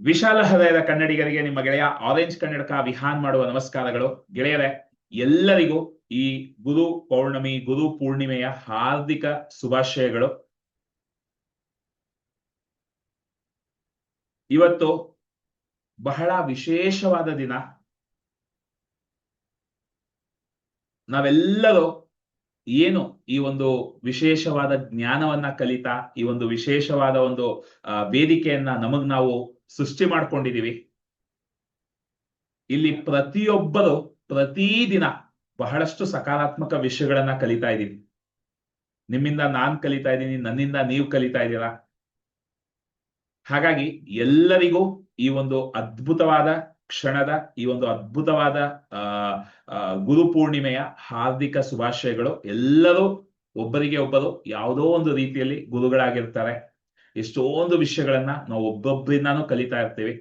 ವಿಶಾಲ ಹೃದಯದ ಕನ್ನಡಿಗರಿಗೆ ನಿಮ್ಮ ಗೆಳೆಯ ಆರೆಂಜ್ ಕನ್ನಡಕ ವಿಹಾನ್ ಮಾಡುವ ನಮಸ್ಕಾರಗಳು. ಗೆಳೆಯರೆ, ಎಲ್ಲರಿಗೂ ಈ ಗುರು ಪೌರ್ಣಮಿ, ಗುರು ಪೂರ್ಣಿಮೆಯ ಹಾರ್ದಿಕ ಶುಭಾಶಯಗಳು. ಇವತ್ತು ಬಹಳ ವಿಶೇಷವಾದ ದಿನ. ನಾವೆಲ್ಲರೂ ಏನು ಈ ಒಂದು ವಿಶೇಷವಾದ ಜ್ಞಾನವನ್ನ ಕಲಿತಾ, ಈ ಒಂದು ವಿಶೇಷವಾದ ಒಂದು ವೇದಿಕೆಯನ್ನ ನಮಗ್ ನಾವು ಸೃಷ್ಟಿ ಮಾಡ್ಕೊಂಡಿದೀವಿ. ಇಲ್ಲಿ ಪ್ರತಿಯೊಬ್ಬರು ಪ್ರತಿದಿನ ಬಹಳಷ್ಟು ಸಕಾರಾತ್ಮಕ ವಿಷಯಗಳನ್ನ ಕಲಿತಾ ಇದ್ದೀವಿ. ನಿಮ್ಮಿಂದ ನಾನ್ ಕಲಿತಾ ಇದ್ದೀನಿ, ನನ್ನಿಂದ ನೀವು ಕಲಿತಾ ಇದ್ದೀರಾ. ಹಾಗಾಗಿ ಎಲ್ಲರಿಗೂ ಈ ಒಂದು ಅದ್ಭುತವಾದ ಕ್ಷಣದ, ಈ ಒಂದು ಅದ್ಭುತವಾದ ಗುರು ಪೂರ್ಣಿಮೆಯ ಹಾರ್ದಿಕ ಶುಭಾಶಯಗಳು. ಎಲ್ಲರೂ ಒಬ್ಬರಿಗೆ ಒಬ್ಬರು ಯಾವುದೋ ಒಂದು ರೀತಿಯಲ್ಲಿ ಗುರುಗಳಾಗಿರ್ತಾರೆ. ಎಷ್ಟೊಂದು ವಿಷಯಗಳನ್ನ ನಾವು ಒಬ್ಬೊಬ್ಬರಿಂದಾನು ಕಲಿತಾ ಇರ್ತೀವಿ.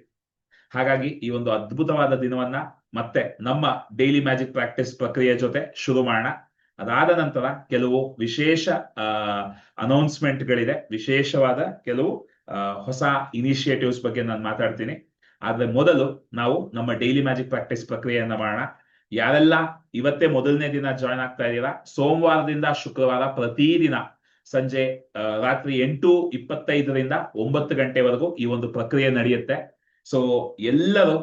ಹಾಗಾಗಿ ಈ ಒಂದು ಅದ್ಭುತವಾದ ದಿನವನ್ನ ಮತ್ತೆ ನಮ್ಮ ಡೈಲಿ ಮ್ಯಾಜಿಕ್ ಪ್ರಾಕ್ಟೀಸ್ ಪ್ರಕ್ರಿಯೆ ಜೊತೆ ಶುರು ಮಾಡೋಣ. ಅದಾದ ನಂತರ ಕೆಲವು ವಿಶೇಷ ಅನೌನ್ಸ್ಮೆಂಟ್ ಗಳಿದೆ, ವಿಶೇಷವಾದ ಕೆಲವು ಹೊಸ ಇನಿಷಿಯೇಟಿವ್ಸ್ ಬಗ್ಗೆ ನಾನು ಮಾತಾಡ್ತೀನಿ. ಆದ್ರೆ ಮೊದಲು ನಾವು ನಮ್ಮ ಡೈಲಿ ಮ್ಯಾಜಿಕ್ ಪ್ರಾಕ್ಟೀಸ್ ಪ್ರಕ್ರಿಯೆಯನ್ನ ಮಾಡೋಣ. ಯಾರೆಲ್ಲ ಇವತ್ತೇ ಮೊದಲನೇ ದಿನ ಜಾಯ್ನ್ ಆಗ್ತಾ ಇದ್ದೀರಾ, ಸೋಮವಾರದಿಂದ ಶುಕ್ರವಾರ ಪ್ರತಿದಿನ ಸಂಜೆ ರಾತ್ರಿ 8:25ರಿಂದ 9 ಗಂಟೆವರೆಗೂ ಈ ಒಂದು ಪ್ರಕ್ರಿಯೆ ನಡೆಯುತ್ತೆ. ಸೊ ಎಲ್ಲರೂ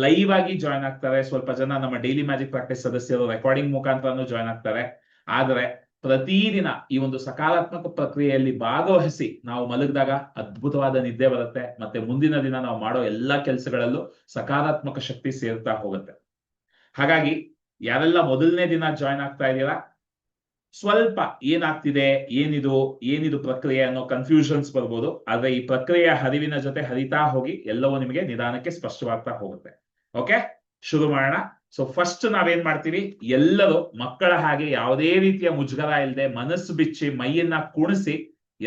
ಲೈವ್ ಆಗಿ ಜಾಯ್ನ್ ಆಗ್ತಾರೆ. ಸ್ವಲ್ಪ ಜನ ನಮ್ಮ ಡೈಲಿ ಮ್ಯಾಜಿಕ್ ಪ್ರಾಕ್ಟೀಸ್ ಸದಸ್ಯರು ರೆಕಾರ್ಡಿಂಗ್ ಮುಖಾಂತರನು ಜಾಯ್ನ್ ಆಗ್ತಾರೆ. ಆದ್ರೆ ಪ್ರತಿದಿನ ಈ ಒಂದು ಸಕಾರಾತ್ಮಕ ಪ್ರಕ್ರಿಯೆಯಲ್ಲಿ ಭಾಗವಹಿಸಿ ನಾವು ಮಲಗಿದಾಗ ಅದ್ಭುತವಾದ ನಿದ್ದೆ ಬರುತ್ತೆ. ಮತ್ತೆ ಮುಂದಿನ ದಿನ ನಾವು ಮಾಡೋ ಎಲ್ಲಾ ಕೆಲಸಗಳಲ್ಲೂ ಸಕಾರಾತ್ಮಕ ಶಕ್ತಿ ಸೇರ್ತಾ ಹೋಗುತ್ತೆ. ಹಾಗಾಗಿ ಯಾರೆಲ್ಲ ಮೊದಲನೇ ದಿನ ಜಾಯ್ನ್ ಆಗ್ತಾ ಇದ್ದೀರಾ, ಸ್ವಲ್ಪ ಏನಾಗ್ತಿದೆ, ಏನಿದು ಪ್ರಕ್ರಿಯೆ ಅನ್ನೋ ಕನ್ಫ್ಯೂಷನ್ಸ್ ಬರ್ಬೋದು. ಆದ್ರೆ ಈ ಪ್ರಕ್ರಿಯೆಯ ಹರಿವಿನ ಜೊತೆ ಹರಿತಾ ಹೋಗಿ ಎಲ್ಲವೂ ನಿಮಗೆ ನಿಧಾನಕ್ಕೆ ಸ್ಪಷ್ಟವಾಗ್ತಾ ಹೋಗುತ್ತೆ. ಓಕೆ, ಶುರು ಮಾಡೋಣ. ಸೊ ಫಸ್ಟ್ ನಾವೇನ್ ಮಾಡ್ತೀವಿ, ಎಲ್ಲರೂ ಮಕ್ಕಳ ಹಾಗೆ ಯಾವುದೇ ರೀತಿಯ ಮುಜುಗರ ಇಲ್ಲದೆ ಮನಸ್ಸು ಬಿಚ್ಚಿ ಮೈಯನ್ನ ಕುಣಿಸಿ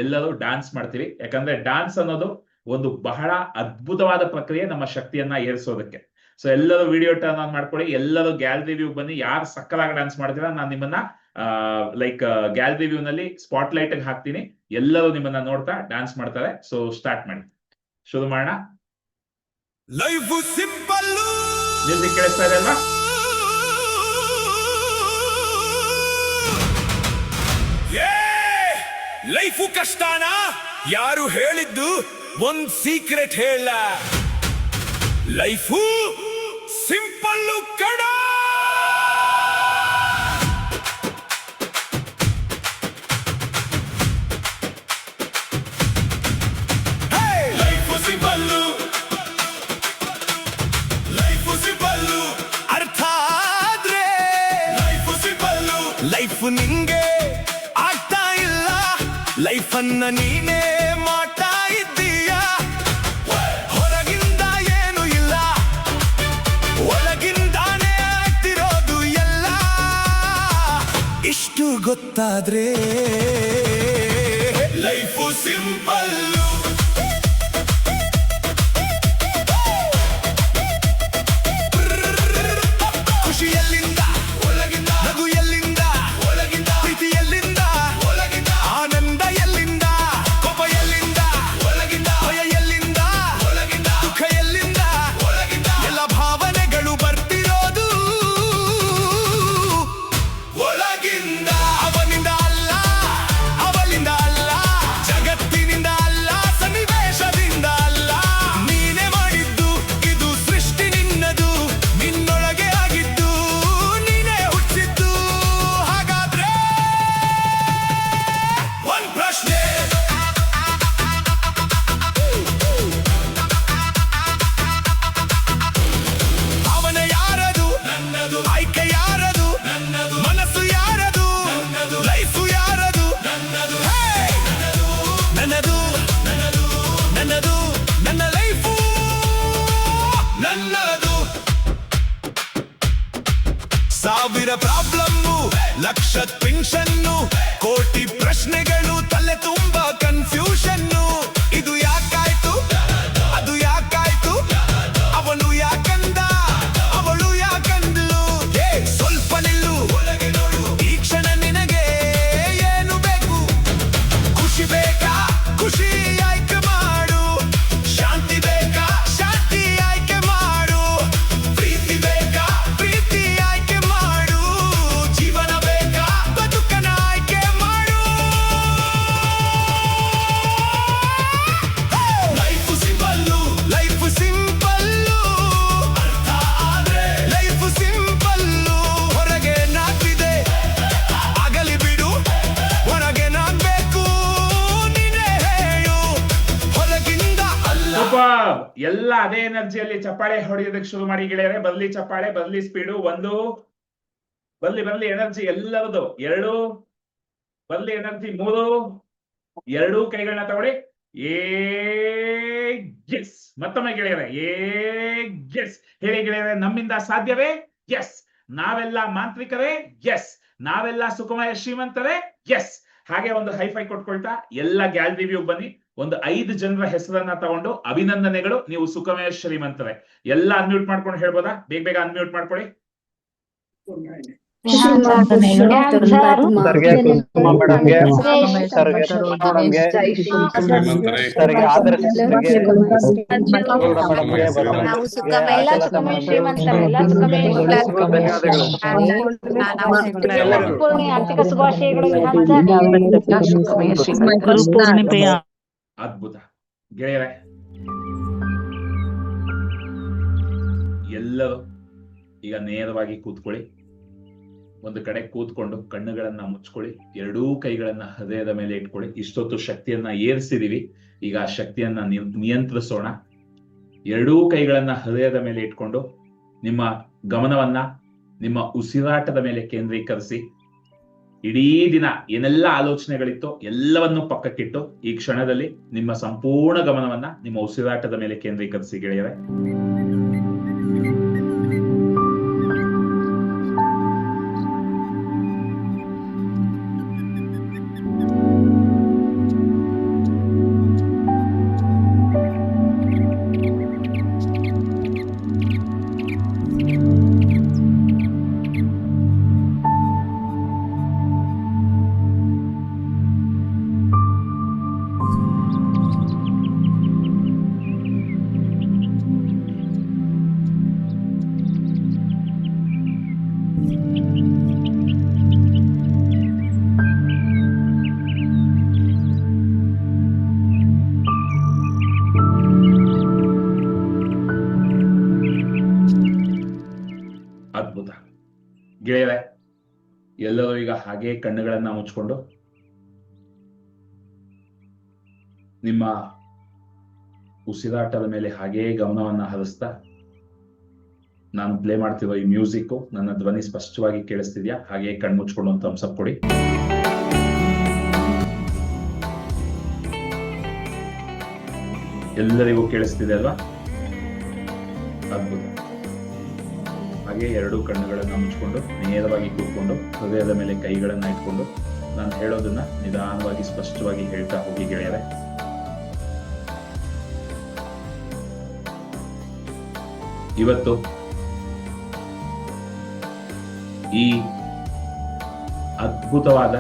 ಎಲ್ಲರೂ ಡ್ಯಾನ್ಸ್ ಮಾಡ್ತೀವಿ. ಯಾಕಂದ್ರೆ ಡ್ಯಾನ್ಸ್ ಅನ್ನೋದು ಒಂದು ಬಹಳ ಅದ್ಭುತವಾದ ಪ್ರಕ್ರಿಯೆ ನಮ್ಮ ಶಕ್ತಿಯನ್ನ ಏರಿಸೋದಕ್ಕೆ. ಸೊ ಎಲ್ಲರೂ ವಿಡಿಯೋ ಟರ್ನ್ ಆನ್ ಮಾಡ್ಕೊಳ್ಳಿ, ಎಲ್ಲರೂ ಗ್ಯಾಲರಿ ವ್ಯೂ ಬನ್ನಿ. ಯಾರು ಸಕ್ಕಲಾಗಿ ಡ್ಯಾನ್ಸ್ ಮಾಡ್ತೀರಾ ನಾನು ನಿಮ್ಮನ್ನ ಗ್ಯಾಲರಿ ವ್ಯೂ ನಲ್ಲಿ ಸ್ಪಾಟ್ ಲೈಟ್ ಹಾಕ್ತೀನಿ. ಎಲ್ಲರೂ ನಿಮ್ಮನ್ನ ನೋಡ್ತಾ ಡ್ಯಾನ್ಸ್ ಮಾಡ್ತಾರೆ. ಸೊ ಸ್ಟಾರ್ಟ್ ಮಾಡಿ, ಶುರು ಮಾಡೋಣ. ಲೈಫ್ ಸಿಂಪಲ್, ಮ್ಯೂಸಿಕ್ ಕೇಳಿಸ್ತಾ ಇದೆ ಅಲ್ವಾ? ಲೈಫು ಕಷ್ಟನ ಯಾರು ಹೇಳಿದ್ದು? ಒಂದ್ ಸೀಕ್ರೆಟ್ ಹೇಳ, ಲೈಫು ಸಿಂಪಲ್ ಕಡ. ಲೈಫು ಸಿಂಪಲ್ಲು, ಲೈಫು ಸಿಂಪಲ್ಲು, ಅರ್ಥ ಆದ್ರೆ ಲೈಫು ಸಿಂಪಲ್ಲು. ಲೈಫು ನಿಂಗೆ ಆಗ್ತಾ ಇಲ್ಲ, ಲೈಫ್ ಅನ್ನ ನೀನೇ ಮಾಡ್ತಾ ಇದ್ದೀಯ. ಹೊರಗಿಂದ ಏನು ಇಲ್ಲ, ಒಳಗಿಂದಾನೇ ಆಗ್ತಿರೋದು ಎಲ್ಲ. ಇಷ್ಟು ಗೊತ್ತಾದ್ರೆ ಲೈಫು ಸಿಂಪಲ್ಲು. ಖುಷಿಯಲ್ಲಿಂದ ಒಳಗಿಂದ, ನಗು ಎಲ್ಲಿಂದ ಒಳಗಿಂದ, ಪ್ರೀತಿ ಎಲ್ಲಿಂದ ಒಳಗಿಂದ, ಆನಂದ ಎಲ್ಲಿಂದ, ಕೋಪ ಎಲ್ಲಿಂದ ಒಳಗಿಂದ, ಭಯ ಎಲ್ಲಿಂದ ಒಳಗಿಂದ, ದುಃಖ ಎಲ್ಲಿಂದ ಒಳಗಿಂದ. ಎಲ್ಲ ಭಾವನೆಗಳು ಬರ್ತಿರೋದು ಒಳಗಿಂದ. ಅವನಿಂದ ಅಲ್ಲ, ಅವಳಿಂದ ಅಲ್ಲ, ಜಗತ್ತಿನಿಂದ ಅಲ್ಲ, ಸನ್ನಿವೇಶದಿಂದ ಅಲ್ಲ. ನೀನೇ ಮಾಡಿದ್ದು ಇದು ಸೃಷ್ಟಿ ನಿನ್ನದು, ನಿನ್ನೊಳಗೆ ಆಗಿದ್ದು ನೀನೇ ಹುಟ್ಟಿದ್ದು. ಹಾಗಾದ್ರೆ ಒಂದ್ ಪ್ರಶ್ನೆ, ಭಾವನೆ ಯಾರದು? ನನ್ನದು. ಆಯ್ಕೆ ಯಾರದು? ನನ್ನದು. ಮನಸ್ಸು ಯಾರದು? ನನ್ನದು. ಲೈಫು ಯಾರದು? ನನ್ನದು. ನನ್ನದು, ನನ್ನದು, ನನ್ನದು, ನನ್ನ ಲೈಫು ನನ್ನದು. ಸಾವಿರ ಪ್ರಾಬ್ಲಮ್ಮು, ಲಕ್ಷ ಟೆನ್ಷನ್ನು, ಕೋಟಿ ಪ್ರಶ್ನೆಗಳು, ತಲೆ ತುಂಬ ಕನ್ಫ್ಯೂಷನ್ನು. ಇದು ಯಾಕಾಯ್ತು, ಅದು ಯಾಕಾಯ್ತು, ಅವನು ಯಾಕಂದ, ಅವಳು ಯಾಕಂದ್ಲು. ಸ್ವಲ್ಪ ನಿಲ್ಲು, ಈ ಕ್ಷಣ ನಿನಗೆ ಏನು ಬೇಕು? ಖುಷಿ ಬೇಕಾ? ಖುಷಿ ಆಯ್ಕೆ ಮಾಡು. ಶಾಂತಿ ಬೇಕಾ? ಎಲ್ಲ ಅದೇ ಎನರ್ಜಿಯಲ್ಲಿ ಚಪ್ಪಾಳೆ ಹೊಡೆಯೋದಕ್ಕೆ ಶುರು ಮಾಡಿ ಗೆಳೆಯರೆ. ಬರ್ಲಿ ಚಪ್ಪಾಳೆ, ಬರ್ಲಿ ಸ್ಪೀಡು. 1, ಬರ್ಲಿ ಎನರ್ಜಿ ಎಲ್ಲರದು. 2, ಬರ್ಲಿ ಎನರ್ಜಿ. 3, 2 ಕೈಗಳನ್ನ ತಗೊಳ್ಳಿ. ಎಸ್. ಮತ್ತೊಮ್ಮೆ ಗೆಳೆಯರೆ, ಎಸ್ ಹೇಳಿ ಗೆಳೆಯರೆ. ನಮ್ಮಿಂದ ಸಾಧ್ಯವೇ? ಎಸ್. ನಾವೆಲ್ಲ ಮಾಂತ್ರಿಕರೇ? ಎಸ್. ನಾವೆಲ್ಲ ಸುಖಮಯ ಶ್ರೀಮಂತರೇ? ಎಸ್. ಹಾಗೆ ಒಂದು ಹೈಫೈ ಕೊಟ್ಕೊಳ್ತಾ ಎಲ್ಲ ಗ್ಯಾಲರಿ ವ್ಯೂ ಬನ್ನಿ. ಒಂದು 5 ಜನರ ಹೆಸರನ್ನ ತಗೊಂಡು ಅಭಿನಂದನೆಗಳು, ನೀವು ಸುಖಮಯ ಶ್ರೀಮಂತರೇ. ಎಲ್ಲ ಅನ್ಮ್ಯೂಟ್ ಮಾಡ್ಕೊಂಡು ಹೇಳ್ಬೋದಾ? ಬೇಗ ಅನ್ಮ್ಯೂಟ್ ಮಾಡ್ಕೊಳ್ಳಿ. ಆರ್ಥಿಕ ಶುಭಾಶಯಗಳು. ಅದ್ಭುತ ಗೆಳೆಯರೆ. ಎಲ್ಲರೂ ಈಗ ನೇರವಾಗಿ ಕೂತ್ಕೊಳ್ಳಿ. ಒಂದು ಕಡೆ ಕೂತ್ಕೊಂಡು ಕಣ್ಣುಗಳನ್ನ ಮುಚ್ಕೊಳ್ಳಿ. 2 ಕೈಗಳನ್ನ ಹೃದಯದ ಮೇಲೆ ಇಟ್ಕೊಳ್ಳಿ. ಇಷ್ಟೊತ್ತು ಶಕ್ತಿಯನ್ನ ಏರಿಸಿದೀವಿ, ಈಗ ಆ ಶಕ್ತಿಯನ್ನ ನಿಯಂತ್ರಿಸೋಣ. 2 ಕೈಗಳನ್ನ ಹೃದಯದ ಮೇಲೆ ಇಟ್ಕೊಂಡು ನಿಮ್ಮ ಗಮನವನ್ನ ನಿಮ್ಮ ಉಸಿರಾಟದ ಮೇಲೆ ಕೇಂದ್ರೀಕರಿಸಿ. ಇಡೀ ದಿನ ಏನೆಲ್ಲ ಆಲೋಚನೆಗಳಿತ್ತೋ ಎಲ್ಲವನ್ನೂ ಪಕ್ಕಕ್ಕಿಟ್ಟು ಈ ಕ್ಷಣದಲ್ಲಿ ನಿಮ್ಮ ಸಂಪೂರ್ಣ ಗಮನವನ್ನ ನಿಮ್ಮ ಉಸಿರಾಟದ ಮೇಲೆ ಕೇಂದ್ರೀಕರಿಸಿ ಗೆಳೆಯರೆ. ಅದ್ಭುತ ಗೆಳೆಯರೆ. ಎಲ್ಲರೂ ಈಗ ಹಾಗೆ ಕಣ್ಣುಗಳನ್ನ ಮುಚ್ಕೊಂಡು ನಿಮ್ಮ ಉಸಿರಾಟದ ಮೇಲೆ ಹಾಗೇ ಗಮನವನ್ನ ಹರಿಸ್ತಾ, ನಾನು ಪ್ಲೇ ಮಾಡ್ತಿರೋ ಈ ಮ್ಯೂಸಿಕ್ ನನ್ನ ಧ್ವನಿ ಸ್ಪಷ್ಟವಾಗಿ ಕೇಳಿಸ್ತಿದ್ಯಾ? ಹಾಗೆ ಕಣ್ಣು ಮುಚ್ಕೊಂಡು ಒಂದು ಥಮ್ಸ್ ಅಪ್ ಕೊಡಿ. ಎಲ್ಲರಿಗೂ ಕೇಳಿಸ್ತಿದೆ ಅಲ್ವಾ? ಅದ್ಭುತ. ಹಾಗೆ 2 ಕಣ್ಣುಗಳನ್ನ ಮುಚ್ಕೊಂಡು ನೇರವಾಗಿ ಕೂತ್ಕೊಂಡು ಹೃದಯದ ಮೇಲೆ ಕೈಗಳನ್ನ ಇಟ್ಕೊಂಡು ನಾನು ಹೇಳೋದನ್ನ ನಿಧಾನವಾಗಿ ಸ್ಪಷ್ಟವಾಗಿ ಹೇಳ್ತಾ ಹೋಗಿ ಗೆಳೆಯರೆ. ಇವತ್ತು ಈ ಅದ್ಭುತವಾದ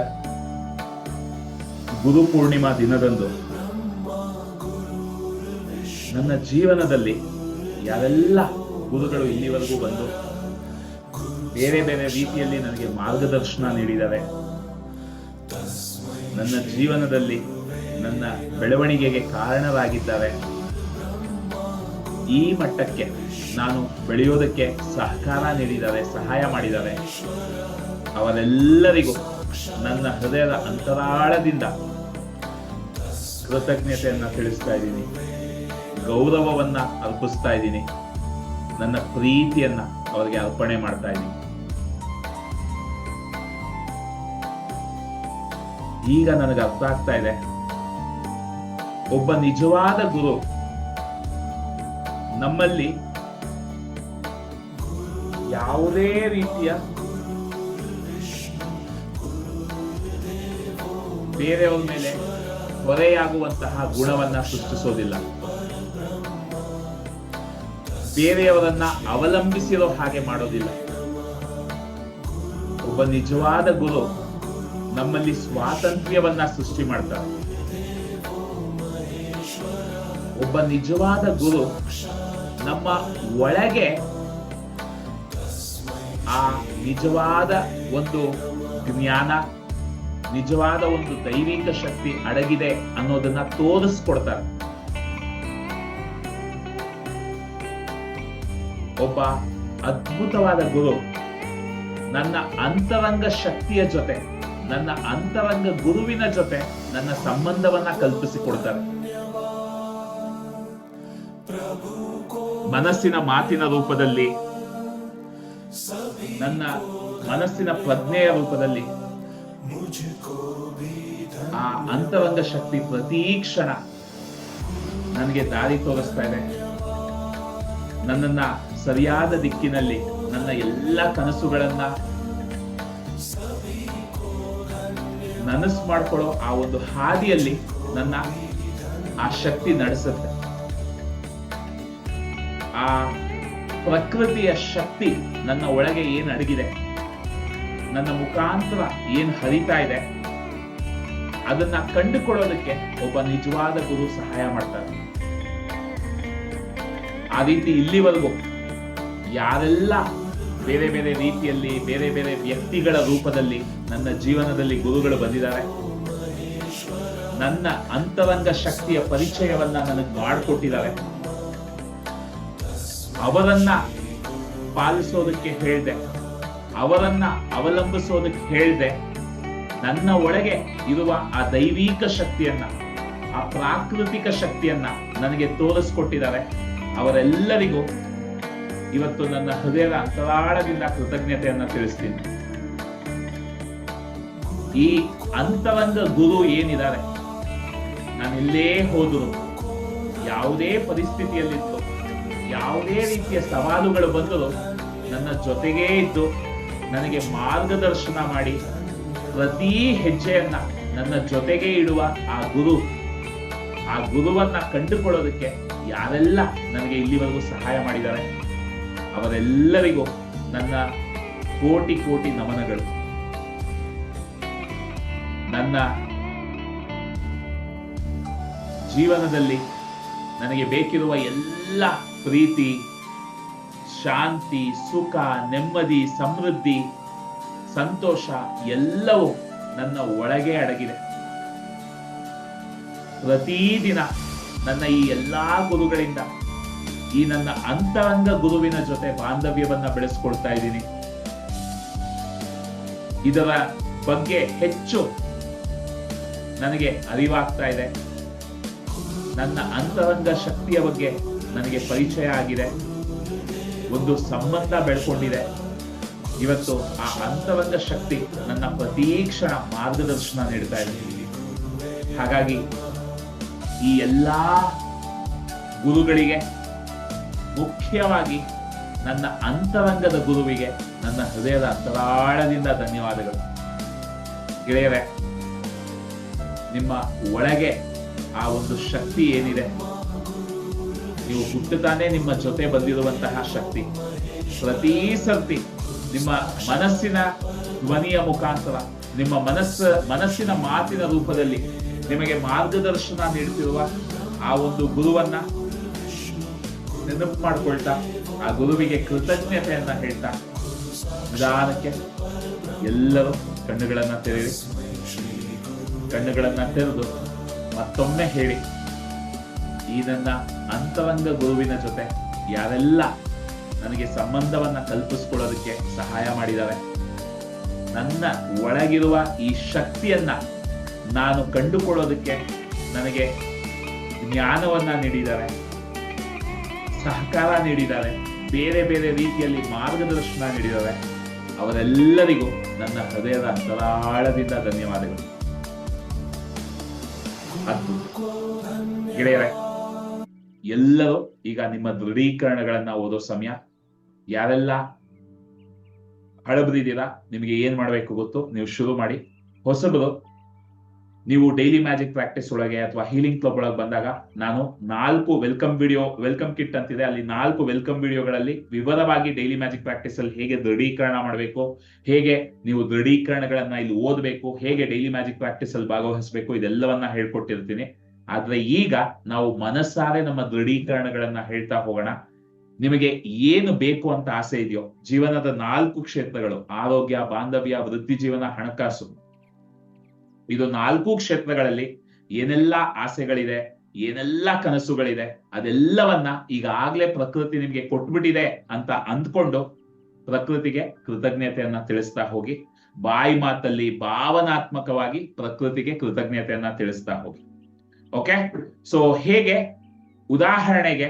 ಗುರು ಪೂರ್ಣಿಮಾ ದಿನದಂದು ನನ್ನ ಜೀವನದಲ್ಲಿ ಯಾವೆಲ್ಲ ಗುರುಗಳು ಇಲ್ಲಿವರೆಗೂ ಬಂದು ಬೇರೆ ಬೇರೆ ರೀತಿಯಲ್ಲಿ ನನಗೆ ಮಾರ್ಗದರ್ಶನ ನೀಡಿದ್ದಾರೆ, ನನ್ನ ಜೀವನದಲ್ಲಿ ನನ್ನ ಬೆಳವಣಿಗೆಗೆ ಕಾರಣರಾಗಿದ್ದಾರೆ, ಈ ಮಟ್ಟಕ್ಕೆ ನಾನು ಬೆಳೆಯೋದಕ್ಕೆ ಸಹಕಾರ ನೀಡಿದ್ದಾರೆ, ಸಹಾಯ ಮಾಡಿದ್ದಾರೆ, ಅವರೆಲ್ಲರಿಗೂ ನನ್ನ ಹೃದಯದ ಅಂತರಾಳದಿಂದ ಕೃತಜ್ಞತೆಯನ್ನ ತಿಳಿಸ್ತಾ ಇದ್ದೀನಿ, ಗೌರವವನ್ನ ಅರ್ಪಿಸ್ತಾ ಇದ್ದೀನಿ, ನನ್ನ ಪ್ರೀತಿಯನ್ನ ಅವರಿಗೆ ಅರ್ಪಣೆ ಮಾಡ್ತಾ ಇದ್ದೀನಿ. ಈಗ ನನಗೆ ಅರ್ಥ ಆಗ್ತಾ ಇದೆ, ಒಬ್ಬ ನಿಜವಾದ ಗುರು ನಮ್ಮಲ್ಲಿ ಯಾವುದೇ ರೀತಿಯ ಬೇರೆಯವರ ಮೇಲೆ ಹೊರೆಯಾಗುವಂತಹ ಗುಣವನ್ನ ಸೃಷ್ಟಿಸೋದಿಲ್ಲ, ಬೇರೆಯವರನ್ನ ಅವಲಂಬಿಸಿರೋ ಹಾಗೆ ಮಾಡೋದಿಲ್ಲ. ಒಬ್ಬ ನಿಜವಾದ ಗುರು ನಮ್ಮಲ್ಲಿ ಸ್ವಾತಂತ್ರ್ಯವನ್ನ ಸೃಷ್ಟಿ ಮಾಡ್ತಾರೆ. ಒಬ್ಬ ನಿಜವಾದ ಗುರು ನಮ್ಮ ಒಳಗೆ ಆ ನಿಜವಾದ ಒಂದು ಜ್ಞಾನ, ನಿಜವಾದ ಒಂದು ದೈವಿಕ ಶಕ್ತಿ ಅಡಗಿದೆ ಅನ್ನೋದನ್ನ ತೋರಿಸ್ಕೊಡ್ತಾರೆ. ಒಬ್ಬ ಅದ್ಭುತವಾದ ಗುರು ನನ್ನ ಅಂತರಂಗ ಶಕ್ತಿಯ ಜೊತೆ, ನನ್ನ ಅಂತರಂಗ ಗುರುವಿನ ಜೊತೆ ನನ್ನ ಸಂಬಂಧವನ್ನ ಕಲ್ಪಿಸಿಕೊಡ್ತಾರೆ. ಮನಸ್ಸಿನ ಮಾತಿನ ರೂಪದಲ್ಲಿ, ನನ್ನ ಮನಸ್ಸಿನ ಪ್ರಜ್ಞೆಯ ರೂಪದಲ್ಲಿ ಆ ಅಂತರಂಗ ಶಕ್ತಿ ಪ್ರತಿ ಕ್ಷಣ ನನಗೆ ದಾರಿ ತೋರಿಸ್ತಾ ಇದೆ. ನನ್ನನ್ನ ಸರಿಯಾದ ದಿಕ್ಕಿನಲ್ಲಿ, ನನ್ನ ಎಲ್ಲ ಕನಸುಗಳನ್ನ ನನಸು ಮಾಡ್ಕೊಳ್ಳೋ ಆ ಒಂದು ಹಾದಿಯಲ್ಲಿ ನನ್ನ ಆ ಶಕ್ತಿ ನಡೆಸುತ್ತೆ. ಆ ಪ್ರಕೃತಿಯ ಶಕ್ತಿ ನನ್ನ ಒಳಗೆ ಏನ್ ಅಡಗಿದೆ, ನನ್ನ ಮುಖಾಂತರ ಏನ್ ಹರಿತಾ ಇದೆ, ಅದನ್ನ ಕಂಡುಕೊಳ್ಳೋದಕ್ಕೆ ಒಬ್ಬ ನಿಜವಾದ ಗುರು ಸಹಾಯ ಮಾಡ್ತಾರೆ. ಆ ರೀತಿ ಇಲ್ಲಿವರೆಗೂ ಯಾರೆಲ್ಲ ಬೇರೆ ಬೇರೆ ರೀತಿಯಲ್ಲಿ, ಬೇರೆ ಬೇರೆ ವ್ಯಕ್ತಿಗಳ ರೂಪದಲ್ಲಿ ನನ್ನ ಜೀವನದಲ್ಲಿ ಗುರುಗಳು ಬಂದಿದ್ದಾರೆ, ನನ್ನ ಅಂತರಂಗ ಶಕ್ತಿಯ ಪರಿಚಯವನ್ನ ನನಗೆ ಮಾಡಿಕೊಟ್ಟಿದ್ದಾರೆ, ಅವರನ್ನ ಪಾಲಿಸೋದಕ್ಕೆ ಹೇಳ್ದೆ, ಅವರನ್ನ ಅವಲಂಬಿಸೋದಕ್ಕೆ ಹೇಳ್ದೆ, ನನ್ನ ಒಳಗೆ ಇರುವ ಆ ದೈವಿಕ ಶಕ್ತಿಯನ್ನ, ಆ ಪ್ರಾಕೃತಿಕ ಶಕ್ತಿಯನ್ನ ನನಗೆ ತೋರಿಸ್ಕೊಟ್ಟಿದ್ದಾರೆ. ಅವರೆಲ್ಲರಿಗೂ ಇವತ್ತು ನನ್ನ ಹೃದಯದ ಅಂತರಾಳದಿಂದ ಕೃತಜ್ಞತೆಯನ್ನ ತಿಳಿಸ್ತೀನಿ. ಈ ಅಂತರಂಗ ಗುರು ಏನಿದ್ದಾರೆ, ನಾನು ಎಲ್ಲೇ ಹೋದ್ರು, ಯಾವುದೇ ಪರಿಸ್ಥಿತಿಯಲ್ಲಿದ್ದು, ಯಾವುದೇ ರೀತಿಯ ಸವಾಲುಗಳು ಬಂದರೂ ನನ್ನ ಜೊತೆಗೇ ಇದ್ದು ನನಗೆ ಮಾರ್ಗದರ್ಶನ ಮಾಡಿ ಪ್ರತಿ ಹೆಜ್ಜೆಯನ್ನ ನನ್ನ ಜೊತೆಗೆ ಇಡುವ ಆ ಗುರುವನ್ನ ಕಂಡುಕೊಳ್ಳೋದಕ್ಕೆ ಯಾರೆಲ್ಲ ನನಗೆ ಇಲ್ಲಿವರೆಗೂ ಸಹಾಯ ಮಾಡಿದ್ದಾರೆ, ಅವರೆಲ್ಲರಿಗೂ ನನ್ನ ಕೋಟಿ ಕೋಟಿ ನಮನಗಳು. ನನ್ನ ಜೀವನದಲ್ಲಿ ನನಗೆ ಬೇಕಿರುವ ಎಲ್ಲ ಪ್ರೀತಿ, ಶಾಂತಿ, ಸುಖ, ನೆಮ್ಮದಿ, ಸಮೃದ್ಧಿ, ಸಂತೋಷ ಎಲ್ಲವೂ ನನ್ನ ಒಳಗೆ ಅಡಗಿದೆ. ಪ್ರತಿದಿನ ನನ್ನ ಈ ಎಲ್ಲಾ ಗುರುಗಳಿಂದ, ಈ ನನ್ನ ಅಂತರಂಗ ಗುರುವಿನ ಜೊತೆ ಬಾಂಧವ್ಯವನ್ನ ಬೆಳೆಸ್ಕೊಳ್ತಾ ಇದ್ದೀನಿ. ಇದರ ಬಗ್ಗೆ ಹೆಚ್ಚು ನನಗೆ ಅರಿವಾಗ್ತಾ ಇದೆ. ನನ್ನ ಅಂತರಂಗ ಶಕ್ತಿಯ ಬಗ್ಗೆ ನನಗೆ ಪರಿಚಯ ಆಗಿದೆ, ಒಂದು ಸಂಬಂಧ ಬೆಳ್ಕೊಂಡಿದೆ. ಇವತ್ತು ಆ ಅಂತರಂಗ ಶಕ್ತಿ ನನ್ನ ಪ್ರತಿ ಕ್ಷಣ ಮಾರ್ಗದರ್ಶನ ನೀಡ್ತಾ ಇದೆ. ಹಾಗಾಗಿ ಈ ಎಲ್ಲಾ ಗುರುಗಳಿಗೆ, ಮುಖ್ಯವಾಗಿ ನನ್ನ ಅಂತರಂಗದ ಗುರುವಿಗೆ ನನ್ನ ಹೃದಯದ ಅಂತರಾಳದಿಂದ ಧನ್ಯವಾದಗಳು. ಗೆಳೆಯರೇ, ನಿಮ್ಮ ಒಳಗೆ ಆ ಒಂದು ಶಕ್ತಿ ಏನಿದೆ, ನೀವು ಹುಟ್ಟುತ್ತಾನೆ ನಿಮ್ಮ ಜೊತೆ ಬಂದಿರುವಂತಹ ಶಕ್ತಿ, ಪ್ರತಿ ಸರ್ತಿ ನಿಮ್ಮ ಮನಸ್ಸಿನ ಧ್ವನಿಯ ಮುಖಾಂತರ, ನಿಮ್ಮ ಮನಸ್ಸಿನ ಮಾತಿನ ರೂಪದಲ್ಲಿ ನಿಮಗೆ ಮಾರ್ಗದರ್ಶನ ನೀಡುತ್ತಿರುವ ಆ ಒಂದು ಗುರುವನ್ನ ನೆನಪು ಮಾಡ್ಕೊಳ್ತಾ, ಆ ಗುರುವಿಗೆ ಕೃತಜ್ಞತೆಯನ್ನ ಹೇಳ್ತಾ, ನಿಧಾನಕ್ಕೆ ಎಲ್ಲರೂ ಕಣ್ಣುಗಳನ್ನ ತೆರೆಯಿರಿ. ಕಣ್ಣುಗಳನ್ನ ತೆರೆದು ಮತ್ತೊಮ್ಮೆ ಹೇಳಿ, ಈ ನನ್ನ ಅಂತರಂಗ ಗುರುವಿನ ಜೊತೆ ಯಾರೆಲ್ಲ ನನಗೆ ಸಂಬಂಧವನ್ನ ಕಲ್ಪಿಸ್ಕೊಳ್ಳೋದಕ್ಕೆ ಸಹಾಯ ಮಾಡಿದ್ದಾರೆ, ನನ್ನ ಒಳಗಿರುವ ಈ ಶಕ್ತಿಯನ್ನ ನಾನು ಕಂಡುಕೊಳ್ಳೋದಕ್ಕೆ ನನಗೆ ಜ್ಞಾನವನ್ನ ನೀಡಿದ್ದಾರೆ, ಸಹಕಾರ ನೀಡಿದ್ದಾರೆ, ಬೇರೆ ಬೇರೆ ರೀತಿಯಲ್ಲಿ ಮಾರ್ಗದರ್ಶನ ನೀಡಿದ್ದಾರೆ, ಅವರೆಲ್ಲರಿಗೂ ನನ್ನ ಹೃದಯದ ಅಂತರಾಳದಿಂದ ಧನ್ಯವಾದಗಳು. ಗೆಳೆಯರೇ, ಎಲ್ಲರೂ ಈಗ ನಿಮ್ಮ ದೃಢೀಕರಣಗಳನ್ನ ಓದೋ ಸಮಯ. ಯಾರೆಲ್ಲ ಹಳಬರಿದ್ದೀರಾ, ನಿಮಗೆ ಏನ್ ಮಾಡ್ಬೇಕು ಗೊತ್ತು, ನೀವು ಶುರು ಮಾಡಿ. ಹೊಸಬರು, ನೀವು ಡೈಲಿ ಮ್ಯಾಜಿಕ್ ಪ್ರಾಕ್ಟೀಸ್ ಒಳಗೆ ಅಥವಾ ಹೀಲಿಂಗ್ ಕ್ಲಬ್ ಒಳಗೆ ಬಂದಾಗ ನಾನು 4 ವೆಲ್ಕಮ್ ಕಿಟ್ ಅಂತಿದೆ, ಅಲ್ಲಿ 4 ವೆಲ್ಕಮ್ ವಿಡಿಯೋಗಳಲ್ಲಿ ವಿವರವಾಗಿ ಡೈಲಿ ಮ್ಯಾಜಿಕ್ ಪ್ರಾಕ್ಟೀಸ್ ಅಲ್ಲಿ ಹೇಗೆ ದೃಢೀಕರಣ ಮಾಡಬೇಕು, ಹೇಗೆ ನೀವು ದೃಢೀಕರಣಗಳನ್ನ ಇಲ್ಲಿ ಓದಬೇಕು, ಹೇಗೆ ಡೈಲಿ ಮ್ಯಾಜಿಕ್ ಪ್ರಾಕ್ಟೀಸ್ ಅಲ್ಲಿ ಭಾಗವಹಿಸಬೇಕು, ಇದೆಲ್ಲವನ್ನ ಹೇಳ್ಕೊಟ್ಟಿರ್ತೀನಿ. ಆದ್ರೆ ಈಗ ನಾವು ಮನಸ್ಸಾರೆ ನಮ್ಮ ದೃಢೀಕರಣಗಳನ್ನ ಹೇಳ್ತಾ ಹೋಗೋಣ. ನಿಮಗೆ ಏನು ಬೇಕು ಅಂತ ಆಸೆ ಇದೆಯೋ, ಜೀವನದ 4 ಕ್ಷೇತ್ರಗಳು, ಆರೋಗ್ಯ, ಬಾಂಧವ್ಯ, ವೃತ್ತಿ ಜೀವನ, ಹಣಕಾಸು, ಇದು 4 ಕ್ಷೇತ್ರಗಳಲ್ಲಿ ಏನೆಲ್ಲ ಆಸೆಗಳಿದೆ, ಏನೆಲ್ಲ ಕನಸುಗಳಿದೆ, ಅದೆಲ್ಲವನ್ನ ಈಗಾಗ್ಲೇ ಪ್ರಕೃತಿ ನಿಮ್ಗೆ ಕೊಟ್ಬಿಟ್ಟಿದೆ ಅಂತ ಅಂದ್ಕೊಂಡು ಪ್ರಕೃತಿಗೆ ಕೃತಜ್ಞತೆಯನ್ನ ತಿಳಿಸ್ತಾ ಹೋಗಿ. ಬಾಯಿ ಮಾತಲ್ಲಿ ಭಾವನಾತ್ಮಕವಾಗಿ ಪ್ರಕೃತಿಗೆ ಕೃತಜ್ಞತೆಯನ್ನ ತಿಳಿಸ್ತಾ ಹೋಗಿ. ಓಕೆ, ಸೊ ಹೇಗೆ, ಉದಾಹರಣೆಗೆ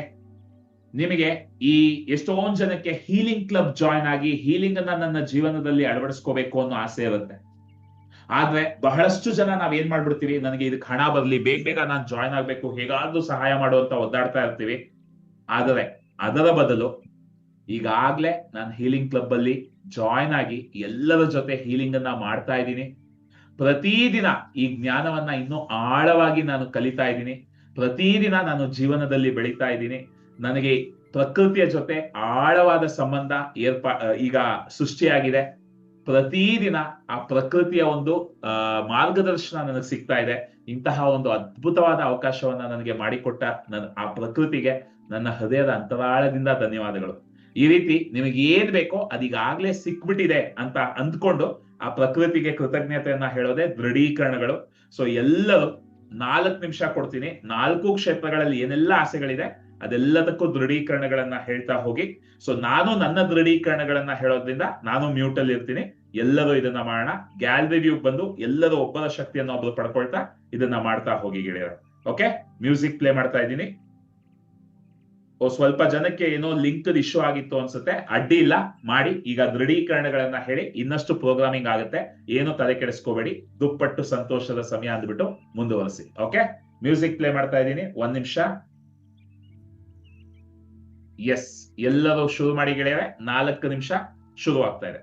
ನಿಮಗೆ ಈ ಎಷ್ಟೊಂದ್ ಜನಕ್ಕೆ ಹೀಲಿಂಗ್ ಕ್ಲಬ್ ಜಾಯ್ನ್ ಆಗಿ ಹೀಲಿಂಗ್ ಅನ್ನ ನನ್ನ ಜೀವನದಲ್ಲಿ ಅಳವಡಿಸ್ಕೋಬೇಕು ಅನ್ನೋ ಆಸೆ ಇರುತ್ತೆ. ಆದ್ರೆ ಬಹಳಷ್ಟು ಜನ ನಾವ್ ಏನ್ ಮಾಡ್ಬಿಡ್ತೀವಿ, ನನಗೆ ಇದಕ್ಕೆ ಹಣ ಬರ್ಲಿ, ಬೇಗ ಬೇಗ ನಾನು ಜಾಯ್ನ್ ಆಗ್ಬೇಕು, ಹೇಗಾದ್ರೂ ಸಹಾಯ ಮಾಡುವಂತ ಒದ್ದಾಡ್ತಾ ಇರ್ತೀವಿ. ಆದರೆ ಅದರ ಬದಲು ಈಗಾಗ್ಲೇ ನಾನು ಹೀಲಿಂಗ್ ಕ್ಲಬ್ ಅಲ್ಲಿ ಜಾಯ್ನ್ ಆಗಿ ಎಲ್ಲರ ಜೊತೆ ಹೀಲಿಂಗ್ ಅನ್ನ ಮಾಡ್ತಾ ಇದ್ದೀನಿ. ಪ್ರತಿದಿನ ಈ ಜ್ಞಾನವನ್ನ ಇನ್ನೂ ಆಳವಾಗಿ ನಾನು ಕಲಿತಾ ಇದ್ದೀನಿ. ಪ್ರತಿದಿನ ನಾನು ಜೀವನದಲ್ಲಿ ಬೆಳೀತಾ ಇದ್ದೀನಿ. ನನಗೆ ಪ್ರಕೃತಿಯ ಜೊತೆ ಆಳವಾದ ಸಂಬಂಧ ಈಗ ಸೃಷ್ಟಿಯಾಗಿದೆ. ಪ್ರತಿದಿನ ಆ ಪ್ರಕೃತಿಯ ಒಂದು ಮಾರ್ಗದರ್ಶನ ನನಗೆ ಸಿಗ್ತಾ ಇದೆ. ಇಂತಹ ಒಂದು ಅದ್ಭುತವಾದ ಅವಕಾಶವನ್ನ ನನಗೆ ಮಾಡಿಕೊಟ್ಟ ಆ ಪ್ರಕೃತಿಗೆ ನನ್ನ ಹೃದಯದ ಅಂತರಾಳದಿಂದ ಧನ್ಯವಾದಗಳು. ಈ ರೀತಿ ನಿಮಗೆ ಏನ್ ಬೇಕೋ ಅದೀಗಾಗ್ಲೇ ಸಿಕ್ಬಿಟ್ಟಿದೆ ಅಂತ ಅಂದ್ಕೊಂಡು ಆ ಪ್ರಕೃತಿಗೆ ಕೃತಜ್ಞತೆಯನ್ನ ಹೇಳೋದೇ ದೃಢೀಕರಣಗಳು. ಸೊ ಎಲ್ಲರೂ 4 ನಿಮಿಷ ಕೊಡ್ತೀನಿ. 4 ಕ್ಷೇತ್ರಗಳಲ್ಲಿ ಏನೆಲ್ಲ ಆಸೆಗಳಿದೆ ಅದೆಲ್ಲದಕ್ಕೂ ದೃಢೀಕರಣಗಳನ್ನ ಹೇಳ್ತಾ ಹೋಗಿ. ಸೊ ನಾನು ನನ್ನ ದೃಢೀಕರಣಗಳನ್ನ ಹೇಳೋದ್ರಿಂದ ನಾನು ಮ್ಯೂಟ್ ಅಲ್ಲಿ ಇರ್ತೀನಿ. ಎಲ್ಲರೂ ಇದನ್ನ ಮಾಡೋಣ. ಗ್ಯಾಲರಿ ವ್ಯೂ ಬಂದು ಎಲ್ಲರೂ ಒಬ್ಬರ ಶಕ್ತಿಯನ್ನು ಒಬ್ಬರು ಪಡ್ಕೊಳ್ತಾ ಇದನ್ನ ಮಾಡ್ತಾ ಹೋಗಿ ಗೆಳೆಯರು. ಓಕೆ, ಮ್ಯೂಸಿಕ್ ಪ್ಲೇ ಮಾಡ್ತಾ ಇದ್ದೀನಿ. ಸ್ವಲ್ಪ ಜನಕ್ಕೆ ಏನೋ ಲಿಂಕ್ ಇಶ್ಯೂ ಆಗಿತ್ತು ಅನ್ಸುತ್ತೆ. ಅಡ್ಡಿ ಇಲ್ಲ, ಮಾಡಿ. ಈಗ ದೃಢೀಕರಣಗಳನ್ನ ಹೇಳಿ ಇನ್ನಷ್ಟು ಪ್ರೋಗ್ರಾಮಿಂಗ್ ಆಗುತ್ತೆ. ಏನು ತಲೆ ಕೆಡಿಸ್ಕೋಬೇಡಿ. ದುಪ್ಪಟ್ಟು ಸಂತೋಷದ ಸಮಯ ಅಂದ್ಬಿಟ್ಟು ಮುಂದುವರಿಸಿ. ಓಕೆ, ಮ್ಯೂಸಿಕ್ ಪ್ಲೇ ಮಾಡ್ತಾ ಇದ್ದೀನಿ. 1 ನಿಮಿಷ. ಎಸ್, ಎಲ್ಲರೂ ಶುರು ಮಾಡಿ ಗೆಳೆಯರೆ. 4 ನಿಮಿಷ ಶುರು ಆಗ್ತಾ ಇದೆ.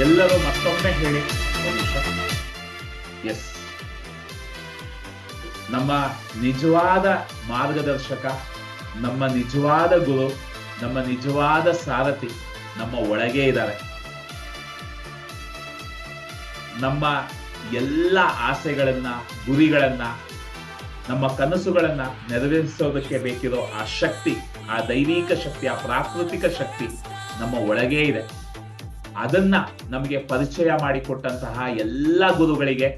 ಎಲ್ಲರೂ ಮತ್ತೊಮ್ಮೆ ಹೇಳಿ. ಎಸ್, ನಮ್ಮ ನಿಜವಾದ ಮಾರ್ಗದರ್ಶಕ, ನಮ್ಮ ನಿಜವಾದ ಗುರು, ನಮ್ಮ ನಿಜವಾದ ಸಾರಥಿ ನಮ್ಮ ಒಳಗೆ ಇದ್ದಾರೆ. ನಮ್ಮ ಎಲ್ಲ ಆಸೆಗಳನ್ನ, ಗುರಿಗಳನ್ನ, ನಮ್ಮ ಕನಸುಗಳನ್ನ ನೆರವೇರಿಸೋದಕ್ಕೆ ಬೇಕಿರೋ ಆ ಶಕ್ತಿ, ಆ ದೈವಿಕ ಶಕ್ತಿ, ಆ ಪ್ರಾಕೃತಿಕ ಶಕ್ತಿ ನಮ್ಮ ಒಳಗೇ ಇದೆ. ಅದನ್ನ ನಮಗೆ ಪರಿಚಯ ಮಾಡಿಕೊಟ್ಟಂತಹ ಎಲ್ಲ ಗುರುಗಳಿಗೆ